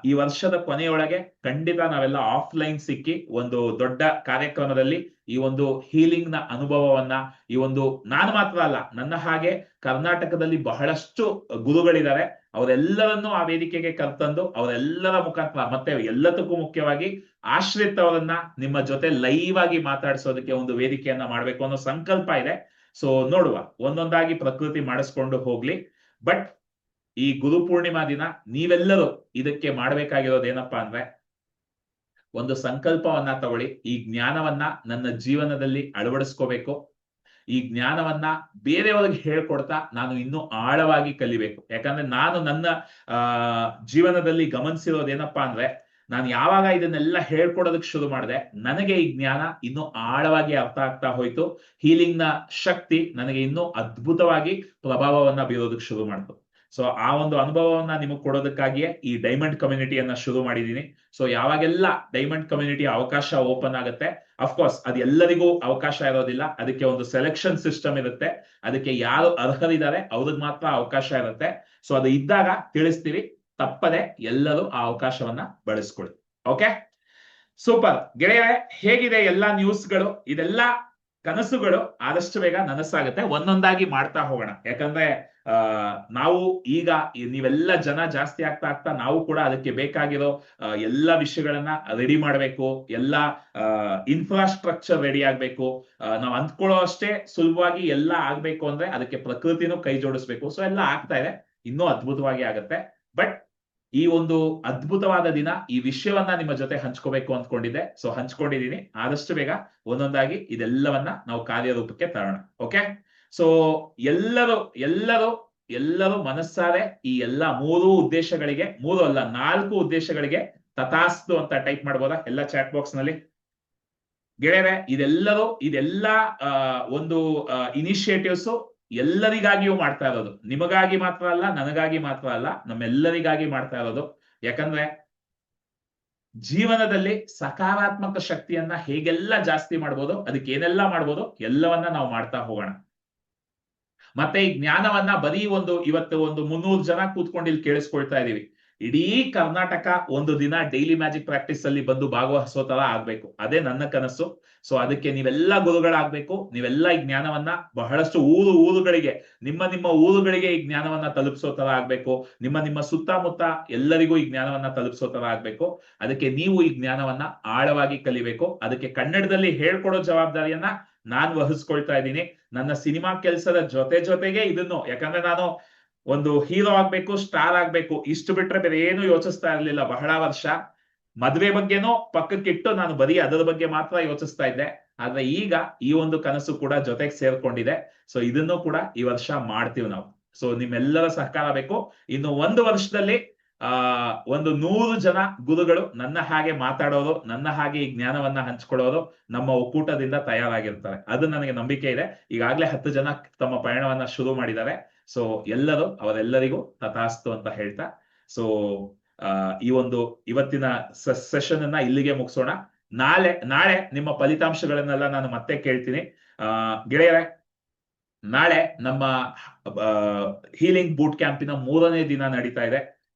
ಈ ವರ್ಷದ ಕೊನೆಯೊಳಗೆ ಖಂಡಿತ ನಾವೆಲ್ಲ ಆಫ್ಲೈನ್ ಸಿಕ್ಕಿ ಒಂದು ದೊಡ್ಡ ಕಾರ್ಯಕ್ರಮದಲ್ಲಿ ಈ ಒಂದು ಹೀಲಿಂಗ್ ನ ಅನುಭವವನ್ನ ಈ ಒಂದು ನಾನು ಮಾತ್ರ ಅಲ್ಲ, ನನ್ನ ಹಾಗೆ ಕರ್ನಾಟಕದಲ್ಲಿ ಬಹಳಷ್ಟು ಗುರುಗಳಿದ್ದಾರೆ, ಅವರೆಲ್ಲರನ್ನೂ ಆ ವೇದಿಕೆಗೆ ಕರ್ತಂದು ಅವರೆಲ್ಲರ ಮುಖಾಂತರ ಮತ್ತೆ ಎಲ್ಲದಕ್ಕೂ ಮುಖ್ಯವಾಗಿ ಆಶ್ರಿತ್ ಅವರನ್ನ ನಿಮ್ಮ ಜೊತೆ ಲೈವ್ ಆಗಿ ಮಾತಾಡಿಸೋದಕ್ಕೆ ಒಂದು ವೇದಿಕೆಯನ್ನ ಮಾಡ್ಬೇಕು ಅನ್ನೋ ಸಂಕಲ್ಪ ಇದೆ. ಸೊ ನೋಡುವ, ಒಂದೊಂದಾಗಿ ಪ್ರಕೃತಿ ಮಾಡಿಸ್ಕೊಂಡು ಹೋಗ್ಲಿ. ಬಟ್ ಈ ಗುರು ಪೂರ್ಣಿಮಾ ದಿನ ನೀವೆಲ್ಲರೂ ಇದಕ್ಕೆ ಮಾಡ್ಬೇಕಾಗಿರೋದು ಏನಪ್ಪಾ ಅಂದ್ರೆ, ಒಂದು ಸಂಕಲ್ಪವನ್ನ ತಗೊಳ್ಳಿ, ಈ ಜ್ಞಾನವನ್ನ ನನ್ನ ಜೀವನದಲ್ಲಿ ಅಳವಡಿಸ್ಕೋಬೇಕು, ಈ ಜ್ಞಾನವನ್ನ ಬೇರೆಯವ್ರಿಗೆ ಹೇಳ್ಕೊಡ್ತಾ ನಾನು ಇನ್ನೂ ಆಳವಾಗಿ ಕಲಿಬೇಕು. ಯಾಕಂದ್ರೆ ನಾನು ನನ್ನ ಜೀವನದಲ್ಲಿ ಗಮನಿಸಿರೋದೇನಪ್ಪಾ ಅಂದ್ರೆ, ನಾನು ಯಾವಾಗ ಇದನ್ನೆಲ್ಲ ಹೇಳ್ಕೊಡೋದಕ್ಕೆ ಶುರು ಮಾಡಿದೆ, ನನಗೆ ಈ ಜ್ಞಾನ ಇನ್ನೂ ಆಳವಾಗಿ ಅರ್ಥ ಆಗ್ತಾ ಹೋಯ್ತು. ಹೀಲಿಂಗ್ ನ ಶಕ್ತಿ ನನಗೆ ಇನ್ನೂ ಅದ್ಭುತವಾಗಿ ಪ್ರಭಾವವನ್ನ ಬೀರೋದಕ್ಕೆ ಶುರು ಮಾಡ್ತು. ಸೊ ಆ ಒಂದು ಅನುಭವವನ್ನ ನಿಮಗೆ ಕೊಡೋದಕ್ಕಾಗಿಯೇ ಈ ಡೈಮಂಡ್ ಕಮ್ಯುನಿಟಿಯನ್ನ ಶುರು ಮಾಡಿದೀನಿ. ಸೊ ಯಾವಾಗೆಲ್ಲ ಡೈಮಂಡ್ ಕಮ್ಯುನಿಟಿ ಅವಕಾಶ ಓಪನ್ ಆಗುತ್ತೆ, ಅಫ್ಕೋರ್ಸ್ ಅದು ಎಲ್ಲರಿಗೂ ಅವಕಾಶ ಇರೋದಿಲ್ಲ, ಅದಕ್ಕೆ ಒಂದು ಸೆಲೆಕ್ಷನ್ ಸಿಸ್ಟಮ್ ಇರುತ್ತೆ, ಅದಕ್ಕೆ ಯಾರು ಅರ್ಹರಿದ್ದಾರೆ ಅವ್ರಿಗೆ ಮಾತ್ರ ಅವಕಾಶ ಇರುತ್ತೆ. ಸೊ ಅದು ಇದ್ದಾಗ ತಿಳಿಸ್ತೀವಿ, ತಪ್ಪದೆ ಎಲ್ಲರೂ ಆ ಅವಕಾಶವನ್ನ ಬಳಸ್ಕೊಳ್ಳಿ. ಓಕೆ, ಸೂಪರ್ ಗೆಳೆಯರೆ, ಹೇಗಿದೆ ಎಲ್ಲಾ ನ್ಯೂಸ್ಗಳು? ಇದೆಲ್ಲ ಕನಸುಗಳು ಆದಷ್ಟು ಬೇಗ ನನಸಾಗುತ್ತೆ. ಒಂದೊಂದಾಗಿ ಮಾಡ್ತಾ ಹೋಗೋಣ, ಯಾಕಂದ್ರೆ ನಾವು ಈಗ ನೀವೆಲ್ಲ ಜನ ಜಾಸ್ತಿ ಆಗ್ತಾ ಆಗ್ತಾ ನಾವು ಕೂಡ ಅದಕ್ಕೆ ಬೇಕಾಗಿರೋ ಎಲ್ಲ ವಿಷಯಗಳನ್ನ ರೆಡಿ ಮಾಡ್ಬೇಕು, ಎಲ್ಲ ಇನ್ಫ್ರಾಸ್ಟ್ರಕ್ಚರ್ ರೆಡಿ ಆಗ್ಬೇಕು. ನಾವು ಅಂದ್ಕೊಳ್ಳೋ ಅಷ್ಟೇ ಸುಲಭವಾಗಿ ಎಲ್ಲ ಆಗ್ಬೇಕು ಅಂದ್ರೆ ಅದಕ್ಕೆ ಪ್ರಕೃತಿನೂ ಕೈ ಜೋಡಿಸ್ಬೇಕು. ಸೊ ಎಲ್ಲ ಆಗ್ತಾ ಇದೆ, ಇನ್ನೂ ಅದ್ಭುತವಾಗಿ ಆಗತ್ತೆ. ಬಟ್ ಈ ಒಂದು ಅದ್ಭುತವಾದ ದಿನ ಈ ವಿಷಯವನ್ನ ನಿಮ್ಮ ಜೊತೆ ಹಂಚ್ಕೋಬೇಕು ಅಂದ್ಕೊಂಡಿದ್ದೆ. ಸೊ ಹಂಚ್ಕೊಂಡಿದೀನಿ, ಆದಷ್ಟು ಬೇಗ ಒಂದೊಂದಾಗಿ ಇದೆಲ್ಲವನ್ನ ನಾವು ಕಾರ್ಯರೂಪಕ್ಕೆ ತರೋಣ. ಓಕೆ, ಸೊ ಎಲ್ಲರೂ ಮನಸ್ಸಾರೆ ಈ ಎಲ್ಲಾ 3 ಉದ್ದೇಶಗಳಿಗೆ, 3 ಅಲ್ಲ 4 ಉದ್ದೇಶಗಳಿಗೆ ತಥಾಸ್ತು ಅಂತ ಟೈಪ್ ಮಾಡ್ಬೋದಾ ಎಲ್ಲ ಚಾಟ್ ಬಾಕ್ಸ್ ನಲ್ಲಿ ಗೆಳೆಯರೆ? ಇದೆಲ್ಲ ಒಂದು ಇನಿಷಿಯೇಟಿವ್ಸ್ ಎಲ್ಲರಿಗಾಗಿಯೂ ಮಾಡ್ತಾ ಇರೋದು, ನಿಮಗಾಗಿ ಮಾತ್ರ ಅಲ್ಲ, ನನಗಾಗಿ ಮಾತ್ರ ಅಲ್ಲ, ನಮ್ಮೆಲ್ಲರಿಗಾಗಿ ಮಾಡ್ತಾ ಇರೋದು. ಯಾಕಂದ್ರೆ ಜೀವನದಲ್ಲಿ ಸಕಾರಾತ್ಮಕ ಶಕ್ತಿಯನ್ನ ಹೇಗೆಲ್ಲ ಜಾಸ್ತಿ ಮಾಡ್ಬೋದು, ಅದಕ್ಕೆ ಏನೆಲ್ಲ ಮಾಡ್ಬೋದು, ಎಲ್ಲವನ್ನ ನಾವು ಮಾಡ್ತಾ ಹೋಗೋಣ. ಮತ್ತೆ ಈ ಜ್ಞಾನವನ್ನ ಬರೀ ಇವತ್ತು 300 ಜನ ಕೂತ್ಕೊಂಡು ಇಲ್ಲಿ ಕೇಳಿಸ್ಕೊಳ್ತಾ ಇದೀವಿ. ಇಡೀ ಕರ್ನಾಟಕ ಒಂದು ದಿನ ಡೈಲಿ ಮ್ಯಾಜಿಕ್ ಪ್ರಾಕ್ಟೀಸ್ ಅಲ್ಲಿ ಬಂದು ಭಾಗವಹಿಸೋ ತರ ಆಗ್ಬೇಕು, ಅದೇ ನನ್ನ ಕನಸು. ಸೊ ಅದಕ್ಕೆ ನೀವೆಲ್ಲ ಗುರುಗಳಾಗ್ಬೇಕು, ನೀವೆಲ್ಲ ಈ ಜ್ಞಾನವನ್ನ ಬಹಳಷ್ಟು ಊರುಗಳಿಗೆ, ನಿಮ್ಮ ಊರುಗಳಿಗೆ ಈ ಜ್ಞಾನವನ್ನ ತಲುಪಿಸೋ ತರ ಆಗ್ಬೇಕು, ನಿಮ್ಮ ಸುತ್ತಮುತ್ತ ಎಲ್ಲರಿಗೂ ಈ ಜ್ಞಾನವನ್ನ ತಲುಪಿಸೋ ತರ ಆಗ್ಬೇಕು. ಅದಕ್ಕೆ ನೀವು ಈ ಜ್ಞಾನವನ್ನ ಆಳವಾಗಿ ಕಲಿಬೇಕು. ಅದಕ್ಕೆ ಕನ್ನಡದಲ್ಲಿ ಹೇಳ್ಕೊಡೋ ಜವಾಬ್ದಾರಿಯನ್ನ ನಾನು ವಹಿಸ್ಕೊಳ್ತಾ ಇದ್ದೀನಿ. ನನ್ನ ಸಿನಿಮಾ ಕೆಲಸದ ಜೊತೆಗೆ ಇದನ್ನು, ಯಾಕಂದ್ರೆ ನಾನು ಒಂದು ಹೀರೋ ಆಗ್ಬೇಕು, ಸ್ಟಾರ್ ಆಗ್ಬೇಕು, ಇಷ್ಟು ಬಿಟ್ರೆ ಬೇರೆ ಏನು ಯೋಚಿಸ್ತಾ ಇರ್ಲಿಲ್ಲ ಬಹಳ ವರ್ಷ. ಮದ್ವೆ ಬಗ್ಗೆನೂ ಪಕ್ಕಕ್ಕಿಟ್ಟು ನಾನು ಬರೀ ಅದರ ಬಗ್ಗೆ ಮಾತ್ರ ಯೋಚಿಸ್ತಾ ಇದ್ದೆ. ಆದ್ರೆ ಈಗ ಈ ಒಂದು ಕನಸು ಕೂಡ ಜೊತೆಗೆ ಸೇರ್ಕೊಂಡಿದೆ. ಸೊ ಇದನ್ನು ಕೂಡ ಈ ವರ್ಷ ಮಾಡ್ತೀವಿ ನಾವು. ಸೊ ನಿಮ್ಮೆಲ್ಲರ ಸಹಕಾರ ಬೇಕು. ಇನ್ನು 1 ವರ್ಷದಲ್ಲಿ 100 ಜನ ಗುರುಗಳು ನನ್ನ ಹಾಗೆ ಮಾತಾಡೋರು, ನನ್ನ ಹಾಗೆ ಈ ಜ್ಞಾನವನ್ನ ಹಂಚ್ಕೊಳ್ಳೋರು ನಮ್ಮ ಒಕ್ಕೂಟದಿಂದ ತಯಾರಾಗಿರ್ತಾರೆ. ಅದು ನನಗೆ ನಂಬಿಕೆ ಇದೆ. ಈಗಾಗಲೇ 10 ಜನ ತಮ್ಮ ಪಯಣವನ್ನ ಶುರು ಮಾಡಿದ್ದಾರೆ. ಸೊ ಅವರೆಲ್ಲರಿಗೂ ತಥಾಸ್ತು ಅಂತ ಹೇಳ್ತಾ, ಸೊ ಈ ಒಂದು ಇವತ್ತಿನ ಸೆಷನ್ ಅನ್ನ ಇಲ್ಲಿಗೆ ಮುಗಿಸೋಣ. ನಾಳೆ ನಿಮ್ಮ ಫಲಿತಾಂಶಗಳನ್ನೆಲ್ಲ ನಾನು ಮತ್ತೆ ಕೇಳ್ತೀನಿ. ಗೆಳೆಯರೆ, ನಾಳೆ ನಮ್ಮ ಹೀಲಿಂಗ್ ಬೂಟ್ ಕ್ಯಾಂಪಿನ 3ನೇ ದಿನ ನಡೀತಾ ಇದೆ.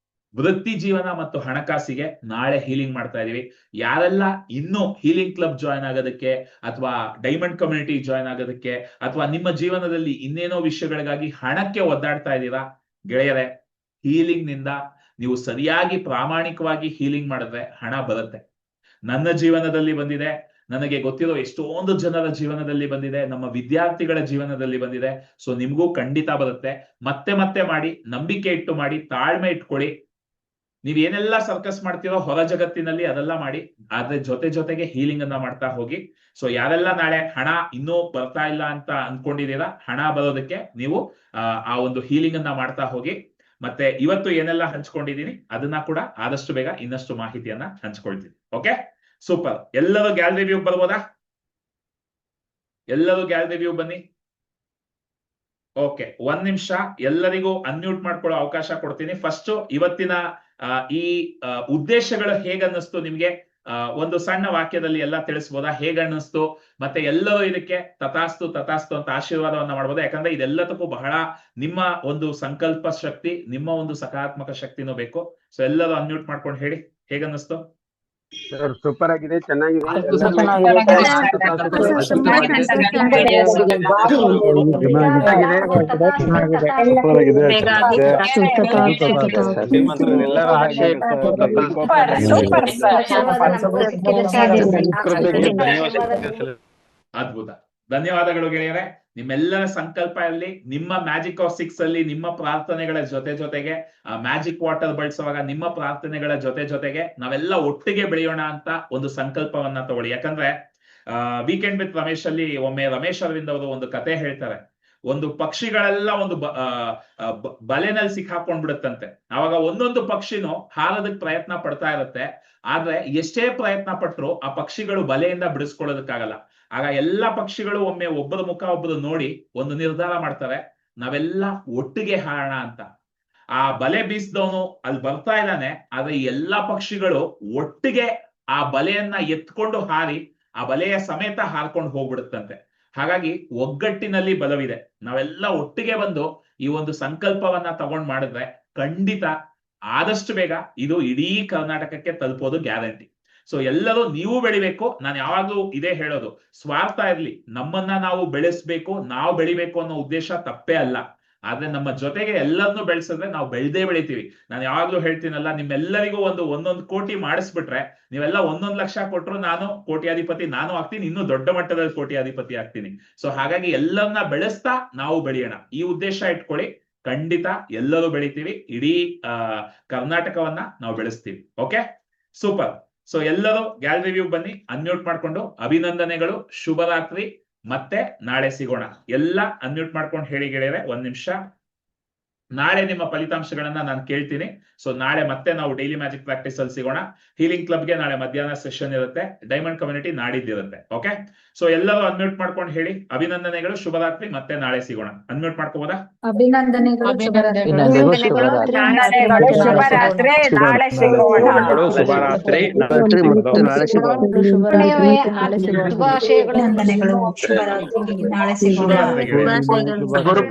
ವೃತ್ತಿ ಜೀವನ ಮತ್ತು ಹಣಕಾಸಿಗೆ ನಾಳೆ ಹೀಲಿಂಗ್ ಮಾಡ್ತಾ ಇದೀವಿ. ಯಾರೆಲ್ಲ ಇನ್ನೂ ಹೀಲಿಂಗ್ ಕ್ಲಬ್ ಜಾಯ್ನ್ ಆಗೋದಕ್ಕೆ ಅಥವಾ ಡೈಮಂಡ್ ಕಮ್ಯುನಿಟಿ ಜಾಯ್ನ್ ಆಗೋದಕ್ಕೆ ಅಥವಾ ನಿಮ್ಮ ಜೀವನದಲ್ಲಿ ಇನ್ನೇನೋ ವಿಷಯಗಳಿಗಾಗಿ ಹಣಕ್ಕೆ ಒದ್ದಾಡ್ತಾ ಇದ್ದೀರಾ ಗೆಳೆಯರೆ, ಹೀಲಿಂಗ್ ನಿಂದ ನೀವು ಸರಿಯಾಗಿ ಪ್ರಾಮಾಣಿಕವಾಗಿ ಹೀಲಿಂಗ್ ಮಾಡಿದ್ರೆ ಹಣ ಬರುತ್ತೆ. ನನ್ನ ಜೀವನದಲ್ಲಿ ಬಂದಿದೆ, ನನಗೆ ಗೊತ್ತಿರೋ ಎಷ್ಟೊಂದು ಜನರ ಜೀವನದಲ್ಲಿ ಬಂದಿದೆ, ನಮ್ಮ ವಿದ್ಯಾರ್ಥಿಗಳ ಜೀವನದಲ್ಲಿ ಬಂದಿದೆ. ಸೊ ನಿಮ್ಗೂ ಖಂಡಿತ ಬರುತ್ತೆ. ಮತ್ತೆ ಮಾಡಿ, ನಂಬಿಕೆ ಇಟ್ಟು ಮಾಡಿ, ತಾಳ್ಮೆ ಇಟ್ಕೊಳ್ಳಿ. ನೀವೇನೆಲ್ಲ ಸರ್ಕಸ್ ಮಾಡ್ತೀರೋ ಹೊರ ಜಗತ್ತಿನಲ್ಲಿ ಅದೆಲ್ಲ ಮಾಡಿ, ಆದ್ರೆ ಜೊತೆಗೆ ಹೀಲಿಂಗ್ ಅನ್ನ ಮಾಡ್ತಾ ಹೋಗಿ. ಸೊ ಯಾರೆಲ್ಲ ನಾಳೆ ಹಣ ಇನ್ನೂ ಬರ್ತಾ ಇಲ್ಲ ಅಂತ ಅನ್ಕೊಂಡಿದ್ದೀರಾ, ಹಣ ಬರೋದಕ್ಕೆ ನೀವು ಆ ಒಂದು ಹೀಲಿಂಗ್ ಅನ್ನ ಮಾಡ್ತಾ ಹೋಗಿ. ಮತ್ತೆ ಇವತ್ತು ಏನೆಲ್ಲ ಹಂಚ್ಕೊಂಡಿದ್ದೀನಿ ಅದನ್ನ ಕೂಡ ಆದಷ್ಟು ಬೇಗ ಇನ್ನಷ್ಟು ಮಾಹಿತಿಯನ್ನ ಹಂಚ್ಕೊಳ್ತೀನಿ. Okay, super. ಎಲ್ಲರೂ ಗ್ಯಾಲರಿ ವ್ಯೂ ಬರ್ಬೋದಾ? ಎಲ್ಲರೂ ಗ್ಯಾಲರಿ ವ್ಯೂ ಬನ್ನಿ. ಓಕೆ, 1 ನಿಮಿಷ ಎಲ್ಲರಿಗೂ ಅನ್ಮ್ಯೂಟ್ ಮಾಡ್ಕೊಳ್ಳೋ ಅವಕಾಶ ಕೊಡ್ತೀನಿ. ಫಸ್ಟ್ ಇವತ್ತಿನ ಈ ಉದ್ದೇಶಗಳು ಹೇಗನ್ನಿಸ್ತು ನಿಮ್ಗೆ? ಒಂದು ಸಣ್ಣ ವಾಕ್ಯದಲ್ಲಿ ಎಲ್ಲ ತಿಳಿಸ್ಬೋದಾ? ಹೇಗನ್ನಿಸ್ತು? ಮತ್ತೆ ಎಲ್ಲರೂ ಇದಕ್ಕೆ ತಥಾಸ್ತು ತಥಾಸ್ತು ಅಂತ ಆಶೀರ್ವಾದವನ್ನ ಮಾಡ್ಬೋದಾ? ಯಾಕಂದ್ರೆ ಇದೆಲ್ಲದಕ್ಕೂ ಬಹಳ ನಿಮ್ಮ ಒಂದು ಸಂಕಲ್ಪ ಶಕ್ತಿ, ನಿಮ್ಮ ಒಂದು ಸಕಾರಾತ್ಮಕ ಶಕ್ತಿನೂ ಬೇಕು. ಸೊ ಎಲ್ಲರೂ ಅನ್ಮ್ಯೂಟ್ ಮಾಡ್ಕೊಂಡು ಹೇಳಿ, ಹೇಗನ್ನಿಸ್ತು? ಸೂಪರ್ ಆಗಿದೆ, ಚೆನ್ನಾಗಿದೆ. ಅದ್ಭುತ, ಧನ್ಯವಾದಗಳು ಗೆಳೆಯರೆ. ನಿಮ್ಮೆಲ್ಲರ ಸಂಕಲ್ಪ ಅಲ್ಲಿ, ನಿಮ್ಮ ಮ್ಯಾಜಿಕ್ ಆಫ್ 6 ಅಲ್ಲಿ ನಿಮ್ಮ ಪ್ರಾರ್ಥನೆಗಳ ಜೊತೆಗೆ ಮ್ಯಾಜಿಕ್ ವಾಟರ್ ಬಳಸುವಾಗ ನಿಮ್ಮ ಪ್ರಾರ್ಥನೆಗಳ ಜೊತೆಗೆ ನಾವೆಲ್ಲ ಒಟ್ಟಿಗೆ ಬೆಳೆಯೋಣ ಅಂತ ಒಂದು ಸಂಕಲ್ಪವನ್ನ ತಗೊಳ್ಳಿ. ಯಾಕಂದ್ರೆ ವೀಕೆಂಡ್ ವಿತ್ ರಮೇಶ್ ಅಲ್ಲಿ ಒಮ್ಮೆ ರಮೇಶ್ ಅರವಿಂದ್ ಅವರು ಒಂದು ಕತೆ ಹೇಳ್ತಾರೆ. ಒಂದು ಪಕ್ಷಿಗಳೆಲ್ಲ ಒಂದು ಬಲೆನಲ್ಲಿ ಸಿಕ್ಕಾಕೊಂಡ್ಬಿಡುತ್ತಂತೆ. ಅವಾಗ ಒಂದೊಂದು ಪಕ್ಷಿನೂ ಹಾರೋದಕ್ಕೆ ಪ್ರಯತ್ನ ಪಡ್ತಾ ಇರುತ್ತೆ. ಆದ್ರೆ ಎಷ್ಟೇ ಪ್ರಯತ್ನ ಪಟ್ರು ಆ ಪಕ್ಷಿಗಳು ಬಲೆಯಿಂದ ಬಿಡಿಸ್ಕೊಳ್ಳೋದಕ್ಕಾಗಲ್ಲ. ಆಗ ಎಲ್ಲಾ ಪಕ್ಷಿಗಳು ಒಮ್ಮೆ ಒಬ್ಬರ ಮುಖ ಒಬ್ಬರು ನೋಡಿ ಒಂದು ನಿರ್ಧಾರ ಮಾಡ್ತಾರೆ, ನಾವೆಲ್ಲ ಒಟ್ಟಿಗೆ ಹಾರೋಣ ಅಂತ. ಆ ಬಲೆ ಬೀಸಿದವನು ಅಲ್ಲಿ ಬರ್ತಾ ಇದ್ದಾನೆ, ಆದ್ರೆ ಈ ಎಲ್ಲಾ ಪಕ್ಷಿಗಳು ಒಟ್ಟಿಗೆ ಆ ಬಲೆಯನ್ನ ಎತ್ಕೊಂಡು ಹಾರಿ ಆ ಬಲೆಯ ಸಮೇತ ಹಾರ್ಕೊಂಡು ಹೋಗ್ಬಿಡುತ್ತಂತೆ. ಹಾಗಾಗಿ ಒಗ್ಗಟ್ಟಿನಲ್ಲಿ ಬಲವಿದೆ. ನಾವೆಲ್ಲ ಒಟ್ಟಿಗೆ ಬಂದು ಈ ಒಂದು ಸಂಕಲ್ಪವನ್ನ ತಗೊಂಡ್ ಮಾಡಿದ್ರೆ ಖಂಡಿತ ಆದಷ್ಟು ಬೇಗ ಇದು ಇಡೀ ಕರ್ನಾಟಕಕ್ಕೆ ತಲುಪೋದು ಗ್ಯಾರಂಟಿ. ಸೊ ಎಲ್ಲರೂ ನೀವು ಬೆಳಿಬೇಕು. ನಾನು ಯಾವಾಗ್ಲೂ ಇದೇ ಹೇಳೋದು, ಸ್ವಾರ್ಥ ಇರ್ಲಿ, ನಮ್ಮನ್ನ ನಾವು ಬೆಳೆಸ್ಬೇಕು, ನಾವು ಬೆಳಿಬೇಕು ಅನ್ನೋ ಉದ್ದೇಶ ತಪ್ಪೇ ಅಲ್ಲ. ಆದ್ರೆ ನಮ್ಮ ಜೊತೆಗೆ ಎಲ್ಲರನ್ನೂ ಬೆಳೆಸಿದ್ರೆ ನಾವು ಬೆಳಿತೀವಿ. ನಾನು ಯಾವಾಗ್ಲೂ ಹೇಳ್ತೀನಲ್ಲ, ನಿಮ್ಮೆಲ್ಲರಿಗೂ ಒಂದೊಂದು ಕೋಟಿ ಮಾಡಿಸ್ಬಿಟ್ರೆ, ನೀವೆಲ್ಲ 1 ಲಕ್ಷ ಕೊಟ್ರು ನಾನು ಕೋಟ್ಯಾಧಿಪತಿ ನಾನು ಆಗ್ತೀನಿ, ಇನ್ನೂ ದೊಡ್ಡ ಮಟ್ಟದಲ್ಲಿ ಕೋಟ್ಯಾಧಿಪತಿ ಆಗ್ತೀನಿ. ಸೊ ಹಾಗಾಗಿ ಎಲ್ಲರನ್ನ ಬೆಳೆಸ್ತಾ ನಾವು ಬೆಳೆಯೋಣ, ಈ ಉದ್ದೇಶ ಇಟ್ಕೊಳ್ಳಿ. ಖಂಡಿತ ಎಲ್ಲರೂ ಬೆಳಿತೀವಿ, ಇಡೀ ಕರ್ನಾಟಕವನ್ನ ನಾವು ಬೆಳೆಸ್ತೀವಿ. Okay, super. ಸೊ ಎಲ್ಲರೂ ಗ್ಯಾಲರಿ ವ್ಯೂ ಬನ್ನಿ, ಅನ್ಮ್ಯೂಟ್ ಮಾಡ್ಕೊಂಡು ಅಭಿನಂದನೆಗಳು, ಶುಭರಾತ್ರಿ, ಮತ್ತೆ ನಾಳೆ ಸಿಗೋಣ. ಎಲ್ಲ ಅನ್ಮ್ಯೂಟ್ ಮಾಡ್ಕೊಂಡು ಹೇಳಿ ಗೆಳೆಯರೆ, 1 ನಿಮಿಷ. ನಾಳೆ ನಿಮ್ಮ ಫಲಿತಾಂಶಗಳನ್ನ ನಾನು ಕೇಳ್ತೀನಿ. ಸೊ ನಾಳೆ ಮತ್ತೆ ನಾವು ಡೈಲಿ ಮ್ಯಾಜಿಕ್ ಪ್ರಾಕ್ಟೀಸ್ ಅಲ್ಲಿ ಸಿಗೋಣ. ಹೀಲಿಂಗ್ ಕ್ಲಬ್ಗೆ ನಾಳೆ ಮಧ್ಯಾಹ್ನ ಸೆಷನ್ ಇರುತ್ತೆ, ಡೈಮಂಡ್ ಕಮ್ಯುನಿಟಿ ನಾಡಿದ್ದಿರುತ್ತೆ. ಓಕೆ, ಸೊ ಎಲ್ಲರೂ ಅನ್ಮ್ಯೂಟ್ ಮಾಡ್ಕೊಂಡು ಹೇಳಿ ಅಭಿನಂದನೆಗಳು, ಶುಭರಾತ್ರಿ, ಮತ್ತೆ ನಾಳೆ ಸಿಗೋಣ. ಅನ್ಮ್ಯೂಟ್ ಮಾಡ್ಕೋಬೋದಾ? ಅಭಿನಂದನೆಗಳು, ಶುಭರಾತ್ರಿ, ನಾಳೆ ಸಿಗೋಣ. ಶುಭರಾತ್ರಿ, ಶುಭಾಶಯಗಳು, ವಂದನೆಗಳು, ಶುಭರಾತ್ರಿ, ನಾಳೆ ಸಿಗೋಣ. ಶುಭರಾತ್ರಿ ಗೆಳೆಯರೆ.